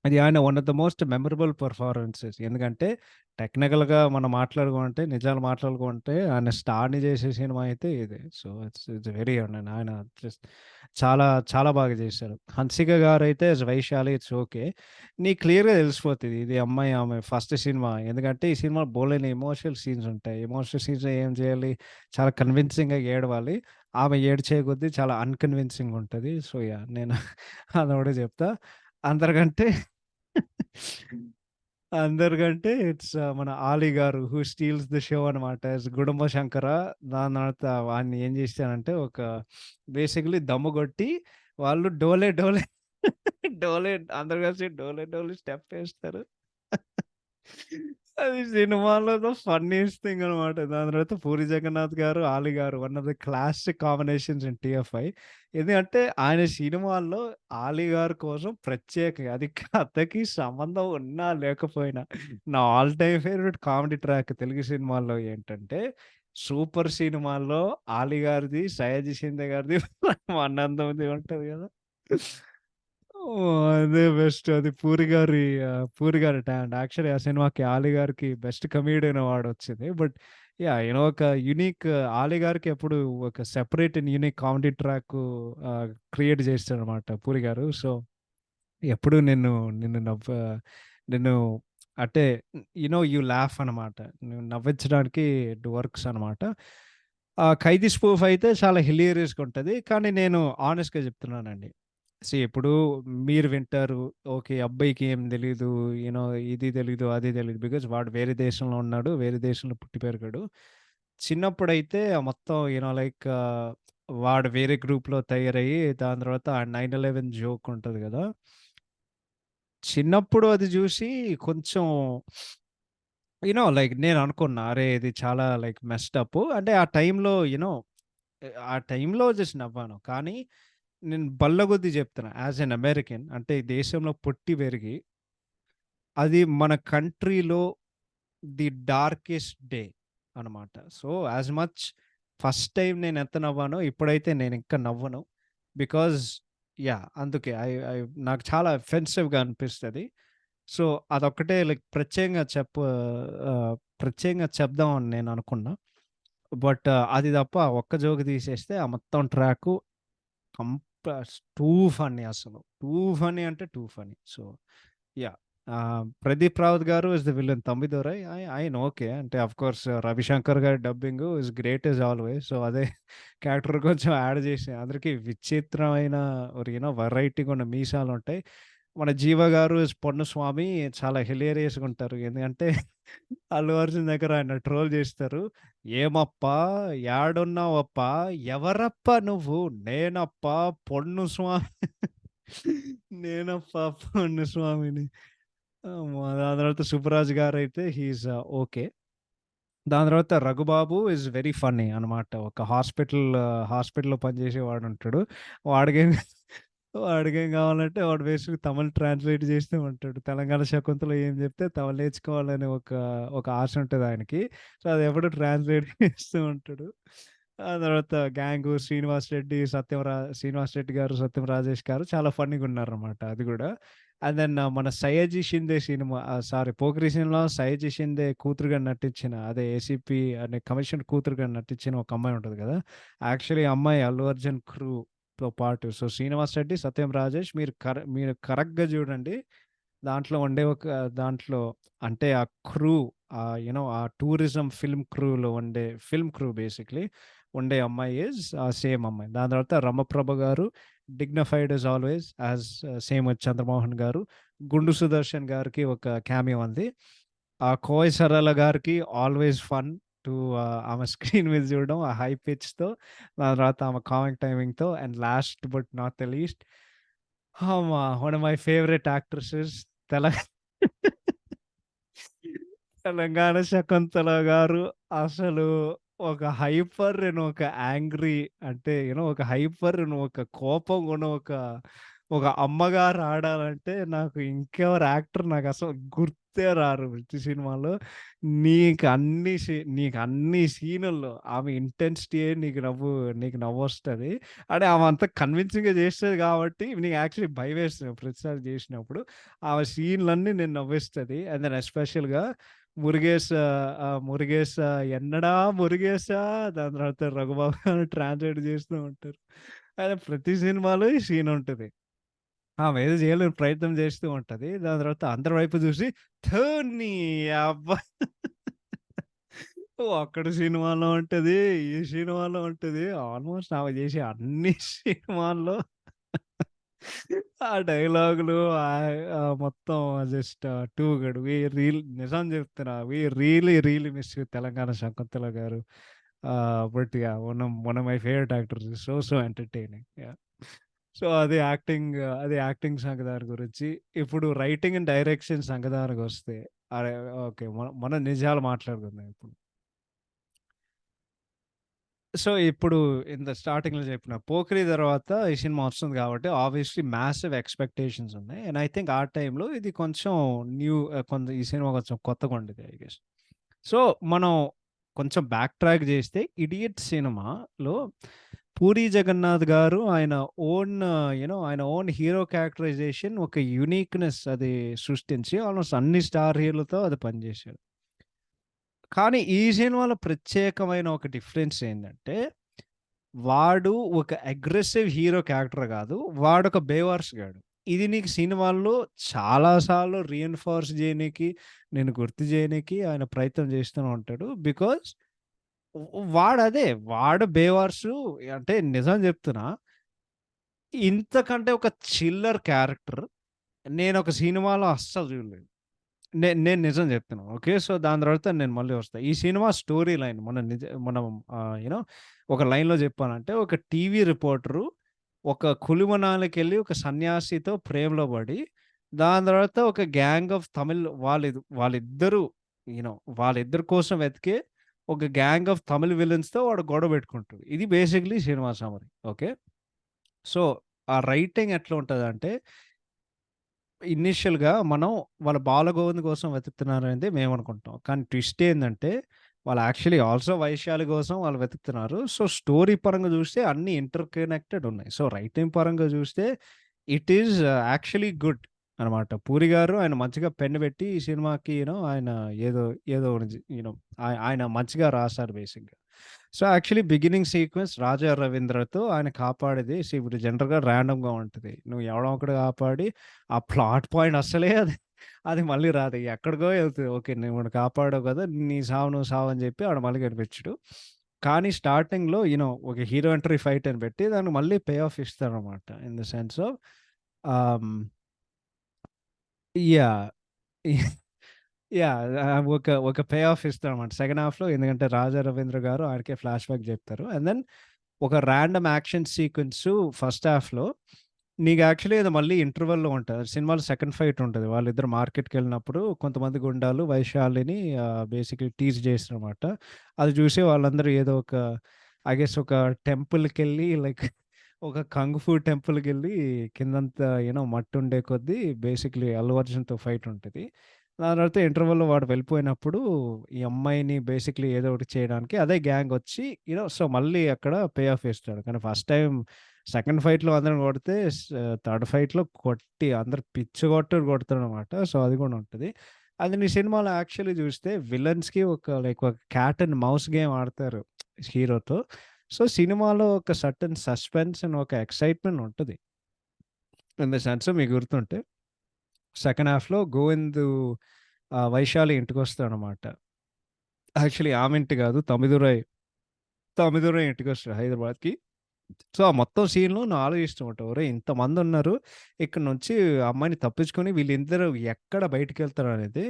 అది ఆయన one of the most memorable performances. ఎందుకంటే టెక్నికల్‌గా మనం మాట్లాడుకుంటే, నిజాలు మాట్లాడుకుంటే ఆయన స్టార్‌ని చేసే సినిమా అయితే ఇదే. సో, ఇట్స్ వెరీ ఆయన జస్ట్ చాలా చాలా బాగా చేశారు. 'హన్సిక' గారైతే యాస్ వైశాలి ఇట్స్ ఓకే. నీకు క్లియర్‌గా తెలిసిపోతది. ఇది అమ్మాయి ఆమె ఫస్ట్ సినిమా. ఎందుకంటే ఈ సినిమాలో బోలెడన్ని ఎమోషనల్ సీన్స్ ఉంటాయి. ఎమోషనల్ సీన్స్‌లో ఏం చేయాలి? చాలా కన్విన్సింగ్‌గా ఏడవాలి. ఆమె ఏడ్చే కొద్దీ చాలా అన్‌కన్విన్సింగ్ ఉంటది. So, yeah! నేను అదొకటే చెప్తా. అందరికంటే అందరికంటే మన 'ఆలీ' గారు 'హూ స్టీల్స్ ది షో' అనమాట. యాస్ గుడుంబ శంకర. దాని తర్వాత వాడిని ఏం చేశానంటే బేసికల్లీ దమ్ము కొట్టి వాళ్ళు డోలే డోలే డోలే అందరూ కలిసి డోలే డోలే స్టెప్పేస్తారు. అది సినిమాలో ఫన్నీయెస్ట్ థింగ్ అనమాట. దాని తర్వాత 'పూరి జగన్నాథ్' గారు, 'ఆలీ' గారు one of the classic combinations in TFI. ఎందుకంటే ఆయన సినిమాల్లో 'ఆలీ' గారి కోసం ప్రత్యేకంగా అది కథకి సంబంధం ఉన్నా లేకపోయినా నా all time favourite comedy track Telugu సినిమాల్లో ఏంటంటే 'సూపర్' సినిమాల్లో 'ఆలీ' గారిది, 'సయాజీ షిండే' గారిది 'మన్నందరిది' ఉంటది కదా! ఓహ్! అదే బెస్ట్. అది 'పూరి' గారి టాలెంట్. యాక్చువల్లీ ఆ సినిమాకి 'ఆలీ' గారికి బెస్ట్ కమెడియన్ అవార్డ్ వచ్చింది. But yeah! ఒక యూనిక్ 'ఆలీ' గారికి ఎప్పుడు ఒక separate and unique comedy track create చేస్తాడనమాట 'పూరి' గారు. సో, ఎప్పుడు నిన్ను నిన్ను అంటే యూ లాఫ్ అనమాట. నువ్వు నవ్వించడానికి ఇట్ వర్క్స్ అనమాట. 'ఖైదీ స్పూఫ్' అయితే చాలా హిలేరియస్‌గా ఉంటది. కానీ నేను హానెస్ట్‌గా చెప్తున్నానండి. ఇప్పుడు మీరు వింటారు. ఓకే. అబ్బాయికి ఏం తెలీదు. ఇది తెలీదు, అది తెలీదు. బికాజ్ వాడు వేరే దేశంలో ఉన్నాడు. వేరే దేశంలో పుట్టి పెరిగాడు. చిన్నప్పుడైతే మొత్తం లైక్ వాడు వేరే గ్రూప్‌లో తయారయ్యి దాని తర్వాత ఆ 9/11 జోక్ ఉంటది గదా! చిన్నప్పుడు అది జూసి కొంచెం లైక్ నేను అనుకున్నా, అరే! ఇది చాలా లైక్ మెస్డ్ అప్. అంటే ఆ టైంలో ఆ టైంలో జస్ట్ నవ్వాను. కానీ నేను బల్లగుద్ది చెప్తున్నా. యాస్ ఎన్ అమెరికన్ అంటే ఈ దేశంలో పుట్టి పెరిగి, అది మన కంట్రీలో ది డార్కెస్ట్ డే అనమాట. So, as much first time నేను ఎంత నవ్వానో ఇప్పుడైతే నేనింక నవ్వను. బికాజ్ అందుకే నాకు చాలా అఫెన్సివ్‌గా అనిపిస్తది. సో, అదొక్కటే లైక్ ప్రత్యేకంగా చెప్దామని నేననుకున్నా. బట్ అది తప్ప ఒక్క జోక్ తీసేస్తే ఆ మొత్తం ట్రాకు టూ ఫన్నీ అసలు. టూ ఫన్నీ అంటే too funny. So, yeah! 'Pradeep Rawat' గారు ఈస్ ద విలన్ 'తంబిదొరై' ఆయన ఓకే. అంటే ఆఫ్‌కోర్స్ 'రవిశంకర్' గారి dubbing is great as always. So, అదే క్యారెక్టర్ కొంచెం యాడ్ చేసి అందరికి విచిత్రమైన వెరైటీగా ఉన్న మీసాలుంటాయి. మన 'జీవ' గారు ఈస్ 'పొన్నుస్వామి' చాలా హిలేరియస్‌గా ఉంటారు. ఎందుకంటే అల్లు అర్జున్ దగ్గర ఆయన ట్రోల్ చేస్తారు. "ఏమప్పా యాడున్నావప్పా? ఎవరప్పా నువ్వు? నేనప్పా పొన్నుస్వామి నేనప్పా పొన్నుస్వామిని." దాని తర్వాత 'సుబ్బరాజు' గారైతే హి ఈస్ ఓకే. దాని తర్వాత 'రఘుబాబు' ఈస్ వెరీ ఫన్నీ అనమాట. ఒక హాస్పిటల్‌లో పనిచేసేవాడుంటాడు. వాడికేం వాడికేం కావాలంటే వాడు బేసిక్‌గా తమిళ్ ట్రాన్స్‌లేట్ చేస్తూ ఉంటాడు. తెలంగాణ శకుంతల ఏం చెప్తే తమిళ్ నేర్చుకోవాలనే ఒక ఆశ ఉంటది ఆయనకి. సో, అది ఎప్పుడు ట్రాన్స్‌లేట్ చేస్తూ ఉంటాడు. ఆ తర్వాత గ్యాంగు శ్రీనివాస్ రెడ్డి గారు, సత్యం రాజేష్ గారు చాలా ఫన్నీగున్నారనమాట అది గూడా. అండ్ దెన్ మన 'సయ్యజి షిండే' సినిమా సారీ 'పోకిరి' సినిమాలో 'సయ్యజి షిండే' కూతురుగా నటించిన అదే ఏసీపీ అనే కమిషనర్ కూతురుగా నటించిన ఒక అమ్మాయి ఉంటది గదా! యాక్చువల్లీ ఆ అమ్మాయి 'అల్లు అర్జున్' క్రూతో పాటు. సో, 'శ్రీనివాస్ రెడ్డి', 'సత్యం రాజేష్' మీరు కరెక్ట్‌గా జూడండి. దాంట్లో ఉండే ఒక దాంట్లో అంటే ఆ క్రూ ఆ టూరిజం ఫిల్మ్ క్రూ బేసిక్‌లీ ఉండే అమ్మాయి సేమ్ అమ్మాయి. దాని తర్వాత 'Ramaprabha' garu 'dignified as always' same 'Chandramohan' garu. 'Gundu Sudarshan' గారికి ఒక క్యామియో ఉంది. 'కోయి సరళ' గారికి ఆల్‌వేస్ ఫన్ టు ఆమె స్క్రీన్ మీద చూడడం ఆ హై పిచ్‌తో. దాని తర్వాత ఆమె కామిక్ టైమింగ్‌తో and last but not the least one of my favourite actresses తెల తెలంగాణ శకుంతల గారు అసలు ఒక హైపర్ అండ్ ఒక యాంగ్రీ అంటే ఒక హైపర్ అండ్ ఒక కోపంగా ఉన్న ఒక అమ్మగారు ఆడాలంటే నాకు ఇంకెవరు యాక్టర్ నాకసలు గుర్తే రారు 'మిర్చి' సినిమాలో. నీకు అన్ని సీనుల్లో ఆమె ఇంటెన్సిటీయే నీకు నవ్వొస్తది. అంటే ఆమె అంత కన్విన్సింగ్‌గా చేస్తది కాబట్టి నీకు యాక్చువల్లీ భయమేస్తది ప్రతిసారి చేసినప్పుడు. ఆమె సీన్‌లన్నీ నేను నవ్విస్తది. అండ్ దెన్ ఎస్పెషల్‌గా 'మురుగేశా ఎన్నడా మురుగేశా' దాని తర్వాత 'రఘుబాబు' గారు ట్రాన్స్‌లేట్ చేస్తూ ఉంటారు. అయితే ప్రతి సినిమాలో ఈ సీన్ ఉంటది. ఆమె ఏదో చేయలేని ప్రయత్నం చేస్తూ ఉంటది. దాని తర్వాత అందరి వైపు చూసి థూ నీ అబ్బ ఒక్కడు సినిమాలో ఉంటది. ఈ సినిమాలో ఉంటది. ఆల్మోస్ట్ ఆమె చేసే అన్ని సినిమాల్లో ఆ డైలాగులు మొత్తం జస్ట్ టూ గుడ్. నిజం చెప్తున్నా. We really miss you Telangana Shakuntala గారు. But one of my favourite actors. So entertaining. So, అది యాక్టింగ్ సంగతి గురించి. ఇప్పుడు రైటింగ్ అండ్ డైరెక్షన్ సంగతానికొస్తే అరే ఓకే. మనం నిజాలు మాట్లాడుకుందాం ఇప్పుడు. సో, ఇప్పుడు స్టార్టింగ్‌లో చెప్పిన 'పోకిరి' తర్వాత ఈ సినిమా వస్తుంది కాబట్టి ఆబ్వియస్‌లీ మాసివ్ ఎక్స్‌పెక్టేషన్స్ ఉన్నాయి. అండ్ ఐ థింక్ ఆ టైంలో ఇది కొంచెం ఈ సినిమా కొంచెం కొత్తగుండేది ఐ గెస్. సో, మనం కొంచెం బ్యాక్ ట్రాక్ చేస్తే 'ఇడియట్' సినిమాలో పూరి జగన్నాథ్ గారు ఆయన ఓన్ హీరో క్యారెక్టరైజేషన్ ఒక యూనిక్‌నెస్ అది సృష్టించి ఆల్మోస్ట్ అన్ని స్టార్ హీరోలతో అది పనిచేశాడు. కానీ ఈ సినిమాలో ప్రత్యేకమైన ఒక డిఫరెన్స్ ఏందంటే, వాడు ఒక అగ్రెసివ్ హీరో క్యారెక్టర్ గాదు. వాడొక బేవార్స్ గాడు. ఇది నీకు సినిమాల్లో చాలా సార్లు రీఇన్ఫోర్స్ జేయనీకి, నిన్ను గుర్తు జేయనీకి ఆయన ప్రయత్నం చేస్తూనే ఉంటాడు. బికాజ్ వాడు బేవార్సు అంటే నిజం జెప్తున్నా. ఇంతకంటే ఒక చిల్లర్ క్యారెక్టర్ నేనొక సినిమాలో అస్సలు జూడలేదు. నేను నిజం చెప్తున్నాను. ఓకే. సో, దాని తర్వాత నేను మళ్ళీ వస్తా. ఈ సినిమా స్టోరీ లైన్ మనం ఒక లైన్‌లో చెప్పాలంటే ఒక టీవీ రిపోర్టరు ఒక కులిమనాలకెళ్ళి ఒక సన్యాసితో ప్రేమలో పడి, దాని తర్వాత ఒక గ్యాంగ్ ఆఫ్ తమిళ్ వాళ్ళిద్దరూ వాళ్ళిద్దరి కోసం వెతికే ఒక గ్యాంగ్ ఆఫ్ తమిళ్ విలన్స్‌తో వాడు గొడవ పెట్టుకుంటాడు. ఇది basically cinema summary. Okay. So, ఆ రైటింగ్ ఎట్లా ఉంటదంటే, ఇనీషియల్‌గా మనం వాళ్ళ బాలగోవింద్ కోసం వెతుకుతున్నారనేది మేమనుకుంటాం. కానీ ట్విస్ట్ ఏందంటే, వాళ్ళు యాక్చువల్లీ ఆల్సో వైశాలి కోసం వాళ్ళు వెతుకుతున్నారు. సో, స్టోరీ పరంగా చూస్తే అన్నీ ఇంటర్ కనెక్టెడ్ ఉన్నాయి. సో, రైటింగ్ పరంగా చూస్తే ఇట్ ఈస్ యాక్చువల్లీ గుడ్ అనమాట. పూరి గారు ఆయన మంచిగా పెన్ పెట్టి ఈ సినిమాకి ఆయన ఏదో ఏదో ఆయన మంచిగా రాసారు బేసిక్‌గా. సో, యాక్చువల్లీ బిగినింగ్ సీక్వెన్స్ 'రాజా రవీంద్ర'తో ఆయన కాపాడేది ఇప్పుడు జనరల్‌గా ర్యాండమ్‌గా ఉంటది. నువ్వు ఎవడో ఒకడు కాపాడి, ఆ ప్లాట్ పాయింట్ అస్సలే అది అది మళ్ళీ రాదు. ఎక్కడికో ఎళ్తది. ఓకే. నువ్వు కాపాడావు కదా! నీ సావు నువ్వు సావు అని చెప్పి ఆడు మళ్ళీ కనిపించడు. కానీ స్టార్టింగ్‌లో ఒక హీరో ఎంట్రీ ఫైట్ అని పెట్టి దానికి మళ్ళీ పే ఆఫ్ ఇస్తారనమాట. ఇన్ ద సెన్స్ ఆఫ్ ఆహ్, హ్మ్. యాహ్! యాహ్! ఒక పే ఆఫ్ ఇస్తాడనమాట. సెకండ్ హాఫ్‌లో ఎందుకంటే 'రాజా రవీంద్ర' గారు ఆయనకే ఫ్లాష్ బ్యాక్ జెప్తారు. అండ్ దెన్ ఒక రాండమ్ యాక్షన్ సీక్వెన్సు ఫస్ట్ హాఫ్‌లో నీకు యాక్చువల్లీ అది మళ్ళీ ఇంటర్వల్‌లో ఉంటది. సినిమాలో సెకండ్ ఫైట్ ఉంటది. వాళ్ళిద్దరు మార్కెట్‌కెళ్ళినప్పుడు కొంతమంది గుండాలు వైశాలిని బేసిక్‌లీ టీజ్ చేస్తారనమాట. అది చూసి వాళ్ళందరూ ఏదో ఒక ఐ గెస్ ఒక టెంపుల్‌కెళ్ళి లైక్ ఒక కంగ్ ఫూ టెంపుల్‌కెళ్ళి కిందంతా మట్టుండే కొద్దీ బేసిక్‌లీ అల్లు అర్జున్‌తో ఫైట్ ఉంటది. దాని తర్వాత ఇంటర్వల్‌లో వాడు వెళ్ళిపోయినప్పుడు ఈ అమ్మాయిని బేసిక్‌లీ ఏదో ఒకటి చేయడానికి అదే గ్యాంగ్ వచ్చి సో, మళ్ళీ అక్కడ పే ఆఫ్ ఇస్తాడు. కానీ ఫస్ట్ టైమ్ సెకండ్ ఫైట్‌లో అందరిని కొడితే థర్డ్ ఫైట్‌లో కొట్టి అందరూ పిచ్చి కొట్టుడు కొడతాడనమాట. సో, అది కూడా ఉంటది. అది నీ సినిమాలో యాక్చువల్లీ చూస్తే విలన్స్‌కి ఒక క్యాట్ అండ్ మౌస్ గేమ్ ఆడతారు హీరోతో. సో, సినిమాలో ఒక సర్టెన్ సస్పెన్స్ అండ్ ఒక ఎక్సైట్‌మెంట్ ఉంటది. ఇన్ ద సెన్స్ మీకు గుర్తుంటే సెకండ్ హాఫ్‌లో గోవిందు వైశాలి ఇంటికొస్తాడనమాట. యాక్చువల్లీ ఆమె ఇంటి కాదు. తమిదురై ఇంటికొస్తాడు హైదరాబాద్‌కి. సో, ఆ మొత్తం సీన్‌లో నువ్వు ఆలోచిస్తూ ఒరేయ్! ఇంతమందున్నారు. ఇక్కడి నుంచి ఆ అమ్మాయిని తప్పించుకొని వీళ్ళిద్దరూ ఎక్కడ బయటికెళ్తారనేది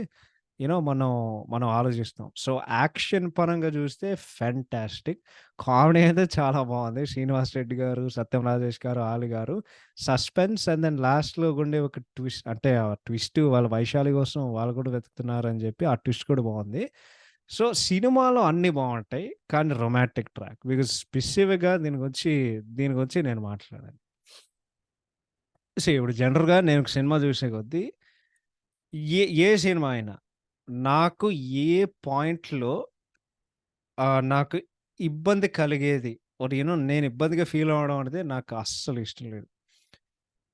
మనం మనం ఆలోచిస్తాం. సో, యాక్షన్ పరంగా చూస్తే ఫెంటాస్టిక్. కామెడీ అయితే చాలా బావుంది. 'శ్రీనివాస్ రెడ్డి' గారు, 'సత్యం రాజేష్' గారు, 'ఆలి' గారు. సస్పెన్స్ అండ్ దెన్ లాస్ట్‌లో ఉండే ఒక ట్విస్ట్ అంటే ఆ ట్విస్ట్ వాళ్ళ వైశాలి కోసం వాళ్ళు కూడా వెతుకుతున్నారని చెప్పి ఆ ట్విస్ట్ కూడా బావుంది. సో, సినిమాలో అన్నీ బావుంటాయి. కానీ రొమాంటిక్ ట్రాక్. బికాజ్ స్పెసిఫిక్‌గా దీని గురించి నేను మాట్లాడాలి. ఇప్పుడు జనరల్‌గా నేను ఒక సినిమా చూసే కొద్దీ ఏ సినిమా అయినా నాకు ఏ పాయింట్‌లో నాకు ఇబ్బంది కలిగేది నేను ఇబ్బందిగా ఫీల్ అవ్వడం అనేది నాకు అస్సలు ఇష్టం లేదు.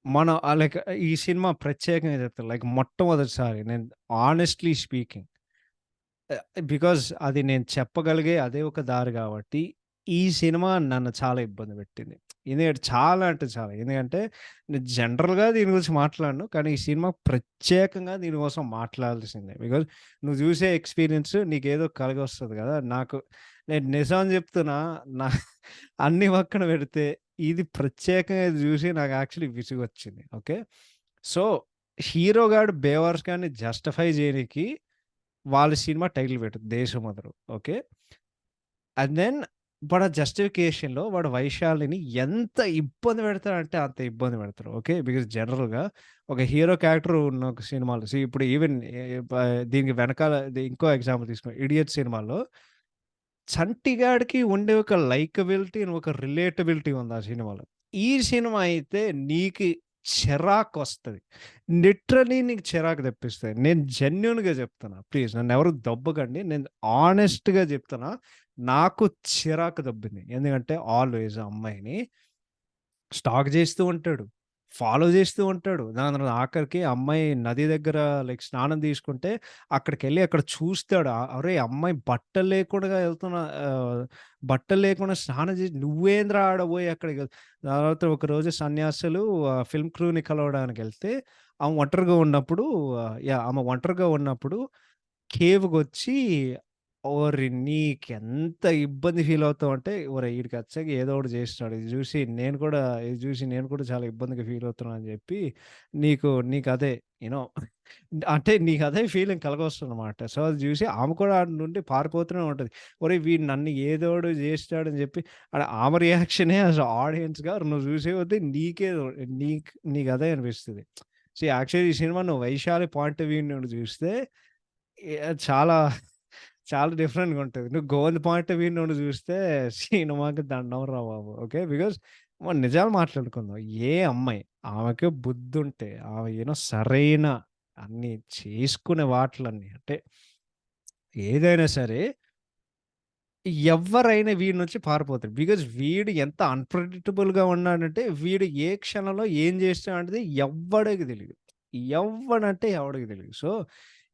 మనం లైక్ ఈ సినిమా ప్రత్యేకంగా చెప్తాను. లైక్ మొట్టమొదటిసారి నేను హానెస్ట్‌లీ స్పీకింగ్ బికాజ్ అది నేను చెప్పగలిగే అదే ఒక దారి గాబట్టి, ఈ సినిమా నన్ను చాలా ఇబ్బంది పెట్టింది. ఎందుకంటే చాలా అంటే చాలా. ఎందుకంటే నేను జనరల్‌గా దీని గురించి మాట్లాడను. కానీ ఈ సినిమా ప్రత్యేకంగా దీనికోసం మాట్లాడాల్సిందే. బికాజ్ నువ్వు చూసే ఎక్స్‌పీరియన్స్ నీకేదో కలిగొస్తది గదా! నేను నిజం చెప్తున్నా. నా అన్ని పక్కన పెడితే ఇది ప్రత్యేకంగా ఇది చూసి నాకు యాక్చువల్లీ విసుగొచ్చింది. ఓకే. సో, హీరో గాడు 'బేవార్స్' గాడిని జస్టిఫై చేయనీకి వాళ్ళ సినిమా టైటిల్ పెట్టు 'దేశముదురు.' ఓకే. అండ్ దెన్ వాడు ఆ జస్టిఫికేషన్‌లో వాడు వైశాలిని ఎంత ఇబ్బంది పెడతాడంటే అంత ఇబ్బంది పెడతాడు. ఓకే. బికాజ్ జనరల్‌గా ఒక హీరో క్యారెక్టర్ ఉన్న ఒక సినిమాలో ఇప్పుడు ఈవెన్ ఎ ప దీనికి వెనకాల ఇంకో ఎగ్జాంపుల్ తీసుకో 'ఇడియట్' సినిమాలో చంటిగాడికి ఉండే ఒక లైకబిలిటీ, ఒక రిలేటబిలిటీ ఉంది ఆ సినిమాలో. ఈ సినిమా అయితే నీకు చిరాకొస్తది. లిటరల్లీ నీకు చిరాకు తెప్పిస్తది. నేను జెన్యూన్‌గా చెప్తున్నా. ప్లీజ్ నన్నెవరు దొబ్బకండి. నేను హానెస్ట్‌గా చెప్తున్నా. నాకు చిరాకు దొబ్బింది. ఎందుకంటే ఆల్‌వేస్ ఆ అమ్మాయిని స్టాక్ జేస్తూ ఉంటాడు. ఫాలో జేస్తూ ఉంటాడు. దాని తర్వాత ఆఖరికి అమ్మాయి నది దగ్గర లైక్ స్నానం తీసుకుంటే అక్కడికెళ్ళి అక్కడ చూస్తాడు. అరేయ్! అమ్మాయి బట్టలు లేకుండా బట్టలు లేకుండా స్నానం చేసి నువ్వేందిరా ఆడ పోయి అక్కడికి తర్వాత ఒకరోజు సన్యాసులు ఫిల్మ్ క్రూని కలవడానికెళ్తే ఆమె ఒంటరిగా ఉన్నప్పుడు ఆమె ఒంటరిగా ఉన్నప్పుడు కేవ్‌కొచ్చి ఓరి! నీకెంత ఇబ్బంది ఫీల్ అవుతావంటే, ఒరేయ్! ఈడికి అచ్చగా ఏదో ఒకటి చేస్తున్నాడు. ఇది చూసి నేను కూడా చాలా ఇబ్బందిగా ఫీల్ అవుతున్నాను అని చెప్పి, నీకదే యూ నో అంటే నీకదే ఫీలింగ్ కలగొస్తదనమాట. సో, అది చూసి ఆమె కూడా ఆడ నుండి పారిపోతూనే ఉంటది. ఒరేయ్! వీడు నన్ను ఏదోడు చేస్తాడని చెప్పి ఆమె రియాక్షనే అసలు ఆడియన్స్‌గా నువ్వు చూసే కొద్దీ నీకదే అనిపిస్తది. యాక్చువల్లీ ఈ సినిమా నువ్వు వైశాలి పాయింట్ ఆఫ్ వ్యూ నుండి చూస్తే చాలా చాలా డిఫరెంట్‌గా ఉంటది. నువ్వు గోవింద్ పాయింట్ ఆఫ్ వ్యూ నుండి చూస్తే సినిమాకి దండం రా బాబు. ఓకే. బికాజ్ మనం నిజాలు మాట్లాడుకుందాం. ఏ అమ్మాయి ఆమెకి బుద్ధుంటే ఆమె సరైన అన్నీ చేసుకునే వాటిలన్నీ అంటే ఏదైనా సరే ఎవ్వరైనా వీడి నుంచి పారిపోతాడు. బికాజ్ వీడు ఎంత అన్‌ప్రెడిక్టబుల్‌గా ఉన్నాడంటే వీడు ఏ క్షణంలో ఏం చేస్తాడనేది ఎవ్వడికి తెలీదు. ఎవ్వడంటే ఎవడికి తెలీదు. సో,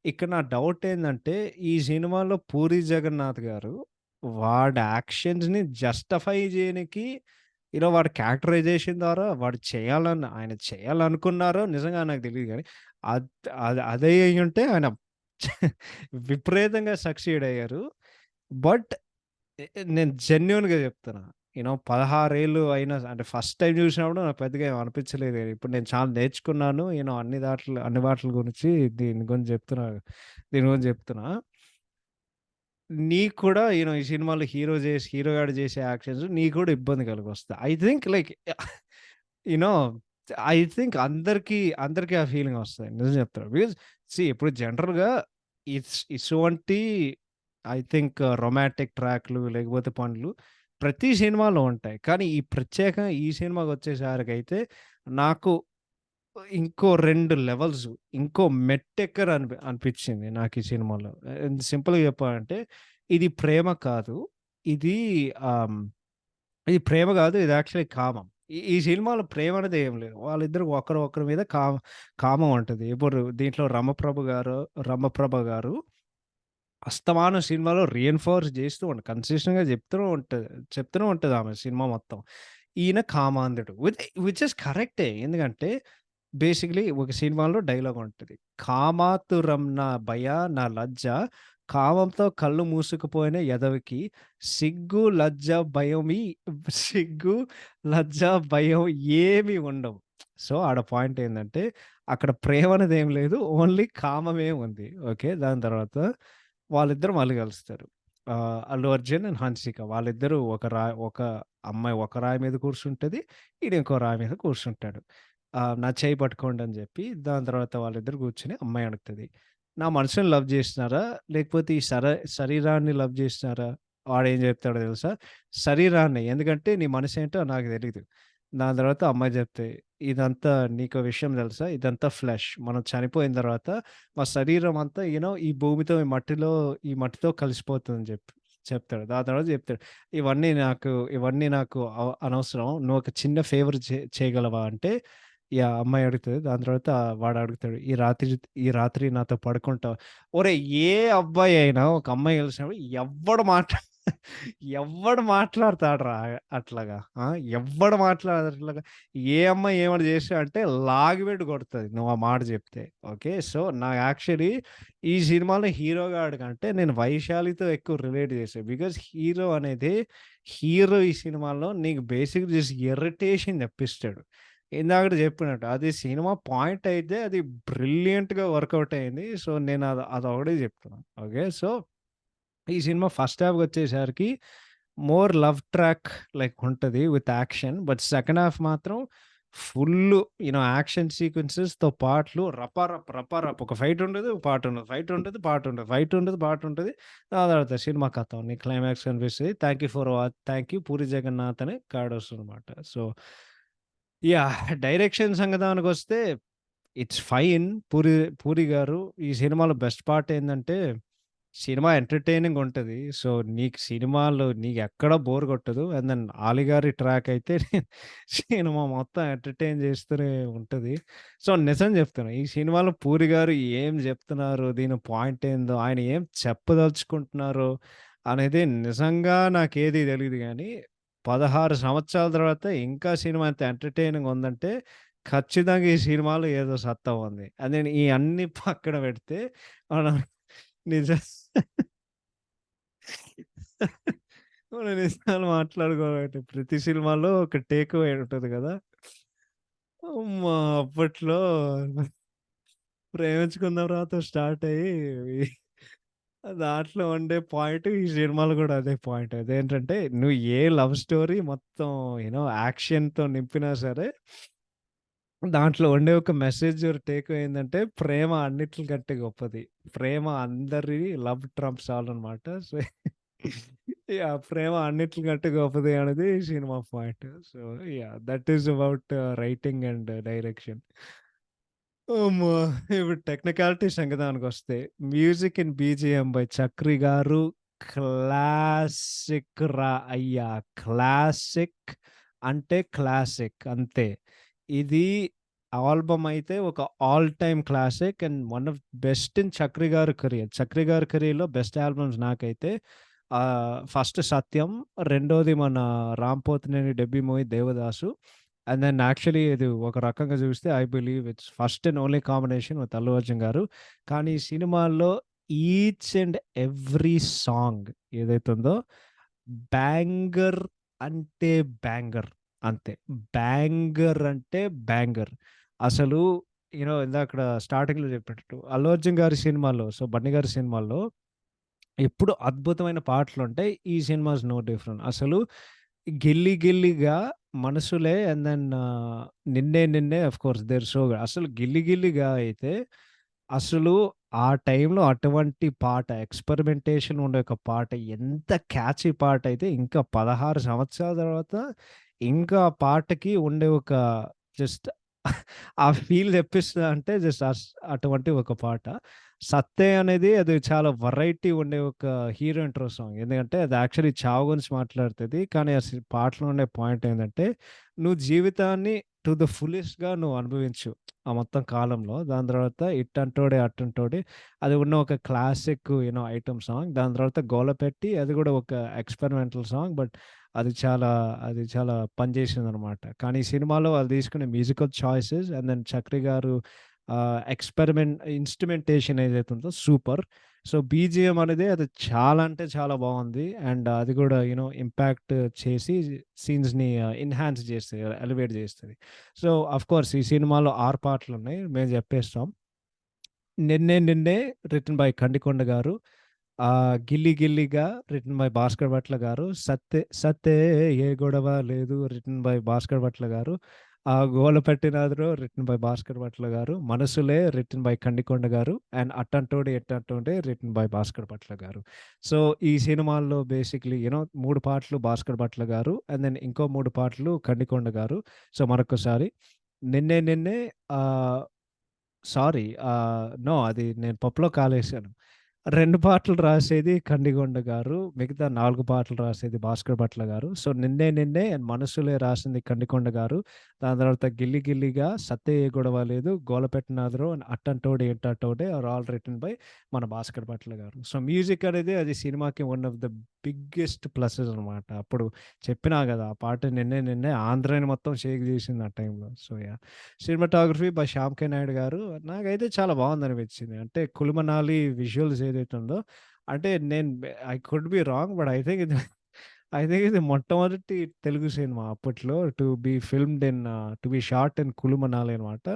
ఇక్కడ నా డౌట్ ఏందంటే ఈ సినిమాలో 'పూరి జగన్నాథ్' గారు వాడి యాక్షన్స్‌ని జస్టిఫై చేయనికి వాడి క్యారెక్టరైజేషన్ ద్వారా ఆయన చేయాలనుకున్నారో నిజంగా నాకు తెలీదు గానీ అద్ అదే అయ్యుంటే ఆయన విపరీతంగా సక్సీడ్ అయ్యారు. బట్ నేను జెన్యూన్‌గా చెప్తున్నా. 16 ఏళ్ళు అయినా అంటే ఫస్ట్ టైమ్ చూసినప్పుడు నాకు పెద్దగా ఏమి అనిపించలేదు. ఇప్పుడు నేను చాలా నేర్చుకున్నాను. అన్ని వాటిల గురించి దీని గురించి చెప్తున్నా. నీకు కూడా ఈ సినిమాలో హీరో గాడు చేసే యాక్షన్స్ నీకు కూడా ఇబ్బంది కలిగొస్తాయి. I think like you know I think అందరికి ఆ ఫీలింగ్ వస్తది. నిజం చెప్తాను. బికాజ్ ఇప్పుడు జనరల్‌గా ఇటువంటి ఐ థింక్ రొమాంటిక్ ట్రాక్‌లు లేకపోతే పనులు ప్రతి సినిమాలో ఉంటాయి. కానీ ప్రత్యేకంగా ఈ సినిమాకొచ్చేసరికైతే నాకు ఇంకో 2 లెవెల్స్ ఇంకో మెట్టెక్కర అనిపించింది నాకు ఈ సినిమాలో. సింపుల్‌గా చెప్పాలంటే ఇది ప్రేమ కాదు. ఇది ఆహ్, ఇది ప్రేమ కాదు. ఇది యాక్చువల్లీ కామం. ఈ సినిమాలో ప్రేమ అనేది ఏం లేదు. వాళ్ళిద్దరు ఒకరి మీద కామం ఉంటది. ఇప్పుడు దీంట్లో రమప్రభ గారు అస్తమానం సినిమాలో రీఇన్ఫోర్స్ చేస్తూ కన్సిస్టెంట్‌గా చెప్తూనే ఉంటది ఆమె సినిమా మొత్తం. ఈయన కామాంధుడు. విచ్ ఈస్ కరెక్టే. ఎందుకంటే బేసికల్లీ ఒక సినిమాలో డైలాగ్ ఉంటది. కామాతురం నా భయ నా లజ్జ కామంతో కళ్ళు మూసుకుపోయిన ఎదవకి సిగ్గు, లజ్జ, భయమి సిగ్గు, లజ్జ, భయం ఏమి ఉండవు. సో, ఆడ పాయింట్ ఏందంటే అక్కడ ప్రేమ అనేదేం లేదు. ఓన్లీ కామమే ఉంది. ఓకే. దాని తర్వాత వాళ్ళిద్దరూ మళ్ళీ కలుస్తారు. 'అల్లు అర్జున్' అండ్ 'హన్సిక' వాళ్ళిద్దరూ ఒక అమ్మాయి ఒక రాయి మీద కూర్చుంటది. ఈడు ఇంకో రాయి మీద కూర్చుంటాడు. నా చెయ్యి పట్టుకోండి అని జెప్పి, దాని తర్వాత వాళ్ళిద్దరు కూర్చొని అమ్మాయి అడుగుతది. నా మనసుని లవ్ జేస్తున్నారా? లేకపోతే ఈ శరీరాన్ని లవ్ జేస్తున్నారా? వాడేం జెప్తాడో తెలుసా? శరీరాన్ని. ఎందుకంటే నీ మనసేంటో నాకు తెలీదు. దాని తర్వాత అమ్మాయి జెప్తది. ఇదంతా నీకో విషయం తెలుసా? ఇదంతా ఫ్లెష్. మనం చనిపోయిన తర్వాత మా శరీరం అంతా ఈ భూమితో ఈ మట్టితో కలిసిపోతుందని చెప్తాడు. దాని తర్వాత చెప్తాడు. ఇవన్నీ నాకు అనవసరం. నువ్వొక చిన్న ఫేవర్ చేయగలవా? అంటే అమ్మాయి అడుగుతది. దాని తర్వాత వాడు అడుగుతాడు. ఈ రాత్రి నాతో పడుకుంటావా? ఒరేయ్! ఏ అబ్బాయి అయినా ఒక అమ్మాయి కలిసినప్పుడు ఎవ్వడు మాట్లాడతాడురా అట్లాగా. ఆ! ఎవ్వడు మాట్లాడడు అట్లాగా. ఏ అమ్మాయి ఏమైనా చేశా అంటే లాగిపెట్టి కొడతది నువ్వు ఆ మాట చెప్తే. ఓకే. సో, నాకు యాక్చువల్లీ ఈ సినిమాలో హీరో గాడి కంటే నేను వైశాలితో ఎక్కువ రిలేట్ చేశా. బికాజ్ హీరో ఈ సినిమాలో నీకు బేసిక్‌గా జస్ట్ ఇరిటేషన్ తెప్పిస్తాడు. ఇందాకడ చెప్పినట్టు అది సినిమా పాయింట్ అయితే అది బ్రిలియంట్‌గా వర్కౌట్ అయింది. సో, నేను అదొకటే చెప్తున్నా. ఓకే. సో, ఈ సినిమా ఫస్ట్ హాఫ్‌కొచ్చేసరికి మోర్ లవ్ ట్రాక్ లైక్ ఉంటది with action. But second half మాత్రం ఫుల్లు యాక్షన్ సీక్వెన్సెస్‌తో పాటలు రపారప్ ఒక ఫైట్ ఉండదు, పాటుండదు. ఫైట్ ఉంటది, పాటుండదు. ఫైట్ ఉంటది, పాటుంటది. దాని తర్వాత సినిమా ఖతం. నీకు క్లైమాక్స్ కనిపిస్తది. థాంక్ యూ పూరి జగన్నాథ్ అని కార్డొస్తదనమాట. సో, డైరెక్షన్ సంగతానికొస్తే ఇట్స్ ఫైన్. పూరి గారు ఈ సినిమాలో బెస్ట్ పార్ట్ ఏందంటే సినిమా ఎంటర్‌టైనింగ్ ఉంటది. సో, నీకెక్కడ బోర్ కొట్టదు. అండ్ దెన్ 'ఆలిగారి' ట్రాక్ అయితే సినిమా మొత్తం ఎంటర్‌టైన్ చేస్తూనే ఉంటది. సో, నిజం చెప్తున్నా. ఈ సినిమాలో పూరి గారు ఏం చెప్తున్నారు? దీని పాయింట్ ఏందో, ఆయన ఏం చెప్పదలుచుకుంటున్నారో అనేది నిజంగా నాకేది తెలీదు గానీ, 16 సంవత్సరాల తర్వాత ఇంకా సినిమా ఇంత ఎంటర్‌టైనింగ్ ఉందంటే, ఖచ్చితంగా ఈ సినిమాలో ఏదో సత్తా ఉంది. అదే ఈ అన్ని పక్కన పెడితే మనం నిజం మనం నిజాలు మాట్లాడుకోవాలంటే ప్రతి సినిమాలో ఒక టేక్ అవే ఉంటది గదా! అమ్మా! అప్పట్లో 'ప్రేమించుకుందాం రా'తో స్టార్ట్ అయ్యి దాంట్లో ఉండే పాయింట్ ఈ సినిమాలో గూడా అదే పాయింట్. అదేంటంటే నువ్వు ఏ లవ్ స్టోరీ మొత్తం యాక్షన్‌తో నింపినా సరే, దాంట్లో ఉండే ఒక మెసేజ్ టేక్‌అవే ఏందంటే, ప్రేమ అన్నిట్లికంటే గొప్పది. ప్రేమ అందరి లవ్ ట్రంప్స్ ఆల్ అనమాట. So, yeah! ప్రేమ అన్నిట్లికంటే గొప్పది అనేది cinema point. So, yeah! That is about writing and direction. అమ్మో! ఇప్పుడు టెక్నికాలిటీ సంగతానికొస్తే, music in BGM by 'Chakri' గారు క్లాసిక్ రా అయ్యా! క్లాసిక్ అంటే క్లాసిక్ అంతే. ఇది ఆల్బమ్ అయితే ఒక all time classic and one of best in 'Chakri' గారి కెరియర్. 'చక్రి' గారి కెరియర్‌లో బెస్ట్ ఆల్బమ్స్ నాకైతే ఫస్ట్ 'సత్యం', రెండోది మన 'Ram Pothineni' debut movie 'Devadasu'. And then actually ఇది ఒక రకంగా చూస్తే I believe it's first and only combination with Allu Arjun garu. కానీ ఈ సినిమాలో ఈచ్ అండ్ ఎవ్రీ సాంగ్ ఏదైతే ఉందో బ్యాంగర్ అంటే బ్యాంగర్ అంతే. బ్యాంగర్ అంటే బ్యాంగర్. అసలు ఇందాకడ స్టార్టింగ్‌లో చెప్పినట్టు అల్లు అర్జున్ గారి సినిమాల్లో, సో 'బన్నీ' గారి సినిమాల్లో ఎప్పుడు అద్భుతమైన పాటలుంటాయి. ఈ సినిమాస్ నో డిఫరెంట్. అసలు 'గిల్లీ గిల్లీగా' 'మనసులే' and then 'Ninne Ninne' of course they are so good. అసలు 'గిల్లీ గిల్లీగా' అయితే అసలు ఆ టైంలో అటువంటి పాట ఎక్స్‌పెరిమెంటేషన్ ఉండే ఒక పాట ఎంత క్యాచీ పాటయితే ఇంకా 16 సంవత్సరాల తర్వాత ఇంకా ఆ పాటకి ఉండే ఒక జస్ట్ ఆ ఫీల్ తెప్పిస్తదంటే జస్ట్ అటువంటి ఒక పాట. 'సత్తే' అనేది అది చాలా వెరైటీ ఉండే ఒక హీరో ఇంట్రో సాంగ్. ఎందుకంటే అది యాక్చువల్లీ చావు గురించి మాట్లాడుతది. కానీ పాటలో ఉండే పాయింట్ ఏందంటే, నువ్వు జీవితాన్ని టు ద ఫుల్లెస్ట్‌గా నువ్వు అనుభవించు. ఆ మొత్తం కాలంలో. దాని తర్వాత 'ఇట్టంటోడే అట్టంటోడే' అది ఉన్న ఒక క్లాసిక్ ఐటెమ్ సాంగ్. దాని తర్వాత 'గోలపెట్టి' అది కూడా ఒక ఎక్స్‌పెరిమెంటల్ సాంగ్. బట్ అది చాలా పనిచేసిందనమాట. కానీ ఈ సినిమాలో వాళ్ళు తీసుకునే musical choices and then 'Chakri' garu instrumentation ఏదైతే ఉందో సూపర్. సో, బీజీఎం అనేది అది చాలా అంటే చాలా బావుంది. అండ్ అది కూడా ఇంపాక్ట్ చేసి సీన్స్‌ని ఎన్హాన్స్ చేస్తది. ఎలివేట్ చేస్తది. సో, ఆఫ్‌కోర్స్ ఈ సినిమాలో 6 పాటలున్నాయి. మేము చెప్పేస్తాం. 'నిన్నే నిన్నే' రిటెన్ బై ఖండికొండ గారు. 'గిల్లీ గిల్లీగా' రిటెన్ బై భాస్కర్ భట్ల గారు. 'సత్తే సత్తే ఏ గొడవ లేదు' రిటెన్ బై భాస్కర్ భట్ల గారు. 'గోలపెట్టినాదిరో' రిటెన్ బై భాస్కర్ భట్ల గారు. 'మనసులే' రిటెన్ బై ఖండికొండ గారు. అండ్ 'అట్టంటోడే ఎట్టంటోడే' రిటెన్ బై భాస్కర్ భట్ల గారు. సో, ఈ సినిమాల్లో బేసిక్‌లీ 3 పాటలు భాస్కర్ భట్ల గారు. అండ్ దెన్ ఇంకో 3 పాటలు ఖండికొండ గారు. సో, మరొక్కసారి 'నిన్నే నిన్నే' ఆహ్ సారీ. నో, అది నేను పప్పులో కాలేసాను. 2 పాటలు రాసేది ఖండిగొండ గారు. మిగతా 4 పాటలు రాసేది భాస్కర్ భట్ల గారు. సో, 'నిన్నే నిన్నే' అండ్ 'మనసులే' రాసింది ఖండికొండ గారు. దాని తర్వాత 'గిల్లి గిల్లిగా', 'సత్తే ఏ గొడవ లేదు', 'గోలపెట్టినాదరో' అండ్ 'అట్టంటోడే ఎట్టంటోడే' ఆర్ ఆల్ రిటెన్ బై మన భాస్కర్ భట్ల గారు. సో, మ్యూజిక్ అనేది అది సినిమాకి one of the biggest pluses అనమాట. అప్పుడు చెప్పినా గదా! ఆ పాట 'నిన్నే నిన్నే' ఆంధ్రాని మొత్తం షేక్ జేసింది ఆ టైంలో. So, yeah! Cinematography by 'Shyam K Naidu' గారు. నాకైతే చాలా బావుందనిపించింది. అంటే 'కులుమనాలి' విజువల్స్ ఏదైతే ఉందో అంటే నేను I could be wrong but I think ఇది మొట్టమొదటి తెలుగు సినిమా అప్పట్లో to be shot in 'Kullu Manali' అనమాట.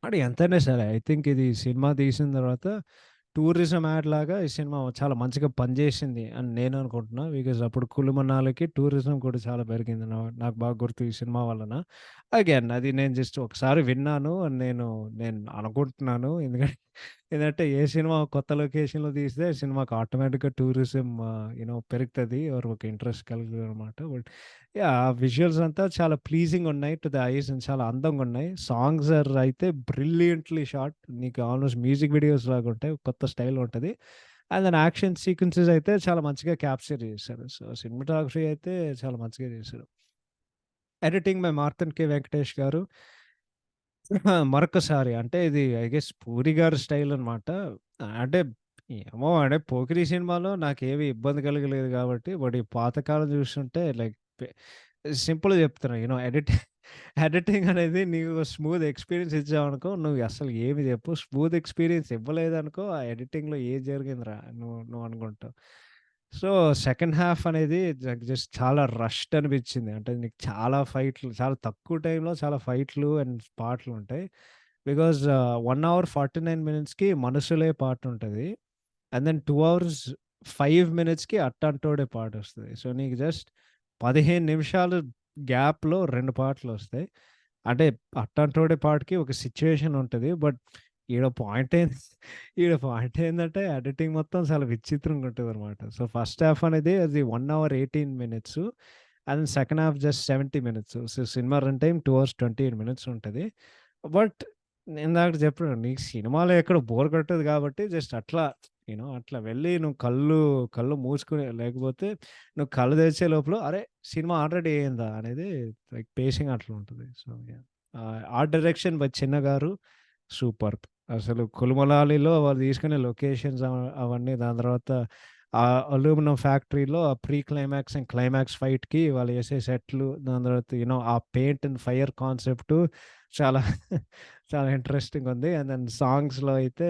అంటే ఎంతైనా సరే ఐ థింక్ ఇది సినిమా తీసిన తర్వాత టూరిజం యాడ్ లాగా ఈ సినిమా చాలా మంచిగా పనిచేసింది అని నేను అనుకుంటున్నా. బికాజ్ అప్పుడు కులు మనాలికి టూరిజం కూడా చాలా పెరిగింది. నాకు బాగా గుర్తు ఈ సినిమా వలన. అగైన్ అది నేను జస్ట్ ఒకసారి విన్నాను. నేను అనుకుంటున్నాను. ఎందుకంటే ఏ సినిమా కొత్త లొకేషన్‌లో తీస్తే సినిమాకి ఆటోమేటిక్‌గా టూరిజం పెరుగుతది. ఆర్ ఒక ఇంట్రెస్ట్ కలుగుతదనమాట. But yeah! విజువల్స్ అంతా చాలా ప్లీజింగ్ ఉన్నాయి టు ద ఐస్ అండ్ చాలా అందంగా ఉన్నాయి. సాంగ్స్ అయితే బ్రిలియంట్‌లీ షాట్. నీకు ఆల్‌మోస్ట్ మ్యూజిక్ వీడియోస్ లాగా ఉంటాయి. కొత్త స్టైల్‌లో ఉంటది. అండ్ దెన్ యాక్షన్ సీక్వెన్సెస్ అయితే చాలా మంచిగా క్యాప్చర్ చేశారు. సో, సినిమాటోగ్రఫీ అయితే చాలా మంచిగా చేశారు. ఎడిటింగ్ బై మార్తన్ కె వెంకటేష్ గారు. మరొకసారి అంటే ఇది ఐ గెస్ 'పూరి' గారి స్టైల్ అనమాట. అంటే ఏమో అంటే 'పోకిరి' సినిమాలో నాకేమి ఇబ్బంది కలగలేదు కాబట్టి, బట్ ఈ పాతకాలం చూస్తుంటే లైక్ సింపుల్‌గా చెప్తున్నా ఎడిటింగ్ అనేది నీకు స్మూత్ ఎక్స్‌పీరియన్స్ ఇచ్చావనుకో, నువ్వు అసలు ఏమి చెప్పు. స్మూత్ ఎక్స్‌పీరియన్స్ ఇవ్వలేదనుకో, ఆ ఎడిటింగ్‌లో ఏం జరిగిందిరా నువ్వు నువ్వు అనుకుంటావు. సో, సెకండ్ హాఫ్ అనేది జస్ట్ చాలా రష్డ్ అనిపించింది. అంటే నీకు చాలా ఫైట్‌లు చాలా తక్కువ టైంలో చాలా ఫైట్‌లు అండ్ పాటలుంటాయి. బికాజ్ 1 అవర్ 49 మినిట్స్‌కి 'మనసులే' పాటుంటది. అండ్ దెన్ 2 అవర్స్ 5 మినిట్స్‌కి 'అట్టాంటోడే' పాటొస్తది. సో, నీకు జస్ట్ 15 నిమిషాలు గ్యాప్‌లో 2 పాటలొస్తాయి. అంటే అట్టాంటోడే పాటకి ఒక సిట్యుయేషన్ ఉంటది. బట్ ఈడ పాయింట్ ఏంది ఈడ పాయింట్ ఏందంటే ఎడిటింగ్ మొత్తం చాలా విచిత్రంగా ఉంటదనమాట. సో, ఫస్ట్ హాఫ్ అనేది అది 1 hour 18 minutes. And second half just 70 minutes. So, cinema run time 2 hours 28 minutes ఉంటది. బట్ నేనిందాక చెప్పాను నీకు సినిమాలో ఎక్కడ బోర్ కొట్టదు కాబట్టి జస్ట్ అట్లా అట్లా వెళ్ళి నువ్వు కళ్ళు మూసుకొని లేకపోతే నువ్వు కళ్ళు తెరిచే లోపల అరే! సినిమా ఆల్రెడీ అయిందా అనేది లైక్ పేసింగ్ అట్లా ఉంటది. So, yeah! Art direction by చిన్న గారు సూపర్బ్. అసలు 'కులుమనాలిలో' వాళ్ళు తీసుకునే లొకేషన్స్ అవన్నీ దాని తర్వాత అల్యూమినియం ఫ్యాక్టరీలో ఆ ప్రీ క్లైమాక్స్ అండ్ క్లైమాక్స్ ఫైట్‌కి వాళ్ళు ఏసే సెట్లు దాని తర్వాత ఆ పెయింట్ అండ్ ఫైర్ కాన్సెప్టు చాలా చాలా ఇంట్రెస్టింగ్ ఉంది. అండ్ దెన్ సాంగ్స్‌లో అయితే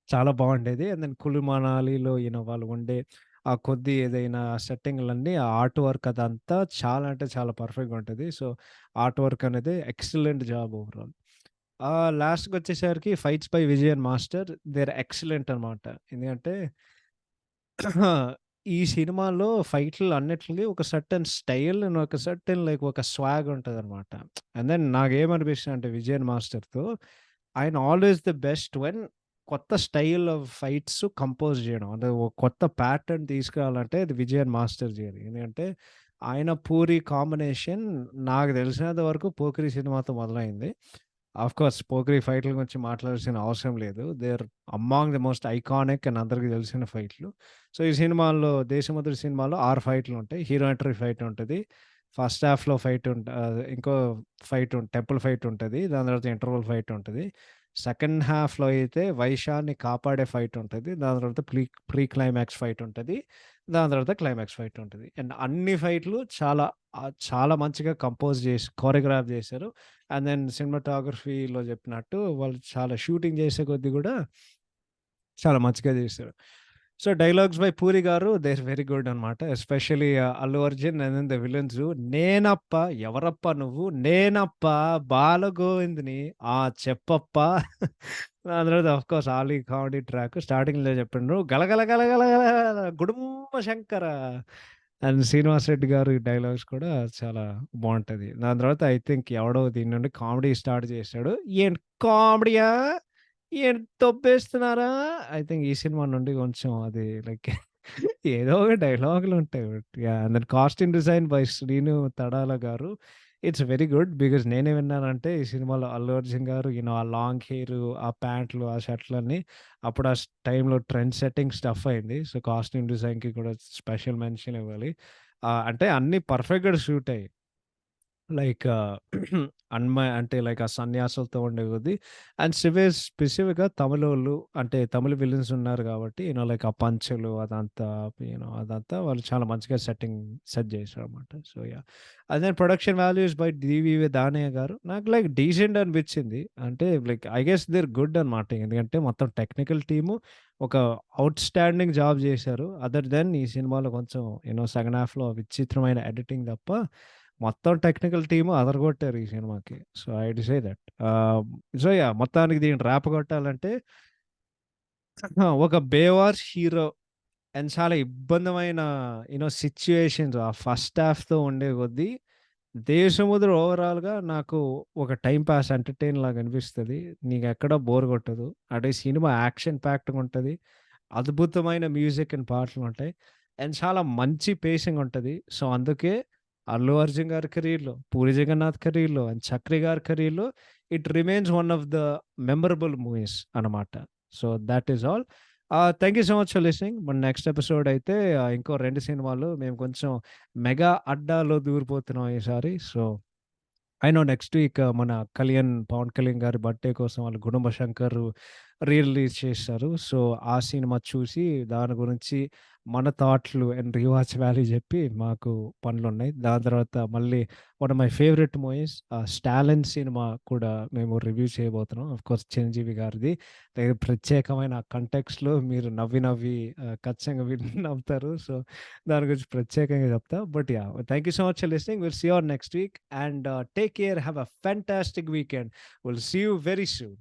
చాలా బావుండేది. అండ్ దెన్ 'కులు మనాలిలో' వాళ్ళు ఉండే ఆ కొద్ది ఏదైనా సెట్టింగ్‌లన్నీ ఆ ఆర్ట్ వర్క్ అదంతా చాలా అంటే చాలా పర్ఫెక్ట్‌గా ఉంటది. సో, ఆర్ట్ వర్క్ అనేది ఎక్సలెంట్ జాబ్ ఓవరాల్. లాస్ట్‌కొచ్చేసరికి fights by Vijayan master they are excellent అనమాట. ఎందుకంటే ఈ సినిమాలో ఫైట్‌లు అన్నిట్లికి ఒక సర్టెన్ స్టైల్ అండ్ ఒక సర్టెన్ లైక్ ఒక స్వాగ్ ఉంటదనమాట. అండ్ దెన్ నాకేమనిపిస్తుందంటే విజయన్ మాస్టర్‌తో ఆయన ఆల్‌వేస్ ది బెస్ట్ వెన్ కొత్త స్టైల్ ఆఫ్ ఫైట్స్ కంపోజ్ చేయడం. అంటే ఒక కొత్త ప్యాటర్న్ తీసుకురావాలంటే అది విజయన్ మాస్టర్ చేయాలి. ఎందుకంటే ఆయన, పూరి కాంబినేషన్ నాకు తెలిసినంత వరకు 'పోకిరి' సినిమాతో మొదలైంది. ఆఫ్‌కోర్స్ 'పోకిరి' ఫైట్‌ల గురించి మాట్లాడాల్సిన అవసరం లేదు. They are among the most iconic and అందరికి తెలిసిన ఫైట్‌లు. సో, ఈ సినిమాల్లో 'దేశముద్ర' సినిమాలో 6 ఫైట్‌లుంటాయి. హీరో ఎంట్రీ ఫైట్ ఉంటది. ఫస్ట్ హాఫ్‌లో ఇంకో టెంపుల్ ఫైట్ ఉంటది. దాని తర్వాత ఇంటర్వల్ ఫైట్ ఉంటది. సెకండ్ హాఫ్‌లో అయితే వైషాన్ని కాపాడే ఫైట్ ఉంటది. దాని తర్వాత ప్రీ క్లైమాక్స్ ఫైట్ ఉంటది. దాని తర్వాత క్లైమాక్స్ ఫైట్ ఉంటది. అండ్ అన్ని ఫైట్‌లు చాలా మంచిగా కంపోజ్ చేసి కోరియోగ్రాఫ్ చేశారు. అండ్ దెన్ సినిమాటోగ్రఫీలో చెప్పినట్టు వాళ్ళు చాలా షూటింగ్ చేసే కొద్దీ గూడా చాలా మంచిగా చేశారు. సో, డైలాగ్స్ బై పూరి గారు దే ఆర్ వెరీ గుడ్ అనమాట. Especially Allu Arjun and then the villains నేనప్ప ఎవరప్ప నువ్వు నేనప్ప బాలగోవింద్‌ని చెప్పప్ప దాని తర్వాత ఆఫ్‌కోర్స్ 'ఆలీ' కామెడీ ట్రాక్ స్టార్టింగ్‌లో చెప్పిండ్రు గలగల గలగల గల గుడుంబ శంకర అండ్ శ్రీనివాస్ రెడ్డి గారి డైలాగ్స్ కూడా చాలా బావుంటది. దాని తర్వాత ఐ థింక్ ఎవడో దీని నుండి కామెడీ స్టార్ట్ చేశాడు. ఏంటి కామెడీయా? ఏంటి దొబ్బేస్తున్నారా? ఐ థింక్ ఈ సినిమా నుండి కొంచెం అది లైక్ ఏదో ఒక డైలాగులుంటాయి. But yeah! And then costume design by Srinu Tadala గారు. It's very good. బికాజ్ నేనేం విన్నానంటే ఈ సినిమాలో అల్లు అర్జున్ గారు ఆ లాంగ్ హెయిరు, ఆ ప్యాంట్లు, ఆ షర్ట్‌లన్నీ అప్పుడు టైంలో ట్రెండ్ సెట్టింగ్ స్టఫ్ అయింది. సో, కాస్ట్యూమ్ డిజైన్‌కి కూడా స్పెషల్ మెన్షన్ ఇవ్వాలి. అంటే అన్నీ పర్ఫెక్ట్‌గా షూట్ అయ్యాయి. లైక్ అంటే లైక్ ఆ సన్యాసులతో ఉండే కొద్దీ అండ్ స్పెసిఫిక్‌గా తమిళోళ్ళు అంటే తమిళ్ విలన్స్ ఉన్నారు కాబట్టి లైక్ ఆ పంచులు అదంతా అదంతా వాళ్ళు చాలా మంచిగా సెట్ చేశారనమాట. So, yeah! అదే production values by DVV Danayya గారు నాకు లైక్ డీసెంట్ అనిపించింది. అంటే like I guess they are good అనమాట. ఎందుకంటే మొత్తం టెక్నికల్ టీము ఒక ఔట్‌స్టాండింగ్ జాబ్ చేశారు. అదర్ దెన్ ఈ సినిమాలో కొంచెం సెకండ్ హాఫ్‌లో విచిత్రమైన ఎడిటింగ్ తప్ప మొత్తం టెక్నికల్ టీమ్ అదరగొట్టారు ఈ సినిమాకి. So, I'd say that. So, yeah! మొత్తానికి దీన్ని ర్యాప్ కొట్టాలంటే ఒక 'బేవార్స్' హీరో అండ్ చాలా ఇబ్బందమైన సిట్యుయేషన్స్ ఆ ఫస్ట్ హాఫ్‌తో ఉండే కొద్దీ 'దేశముద్ర' ఓవరాల్‌గా నాకు ఒక టైమ్ పాస్ ఎంటర్‌టైన్ లాగా అనిపిస్తది. నీకెక్కడ బోర్ కొట్టదు. అంటే సినిమా యాక్షన్ ప్యాక్డ్‌గా ఉంటది. అద్భుతమైన మ్యూజిక్ అండ్ పాటలుంటాయి. అండ్ చాలా మంచి పేసింగ్ ఉంటది. సో, అందుకే అల్లు అర్జున్ గారి కెరీర్‌లో, పూరి జగన్నాథ్ కెరీర్‌లో అండ్ చక్రి గారి కెరీర్‌లో it remains one of the memorable movies అనమాట. So, that is all. Thank you so much for listening. మన నెక్స్ట్ ఎపిసోడ్ అయితే ఇంకో 2 సినిమాలు మేము కొంచెం మెగా అడ్డాలో దూరిపోతున్నాం ఈసారి. So, I know next week మన పవన్ కళ్యాణ్ గారి బర్త్‌డే కోసం వాళ్ళు 'గుడుంబ శంకర్' రిలీజ్ చేశారు. సో, ఆ సినిమా చూసి దాని గురించి మన థాట్‌లు అండ్ రీవాచ్ వాల్యూ చెప్పి మాకు పనులున్నాయి. దాని తర్వాత మళ్ళీ one of my favourite movies 'Stalin' cinema కూడా మేము రివ్యూ చేయబోతున్నాం. ఆఫ్‌కోర్స్ చిరంజీవి గారిది. ప్రత్యేకమైన కంటెక్స్ట్‌లో మీరు నవ్వి ఖచ్చితంగా నవ్వుతారు. సో, దాని గురించి ప్రత్యేకంగా చెప్తా. But yeah! Thank you so much for listening. Will see you on next week and take care. Have a fantastic weekend. Will see you very soon.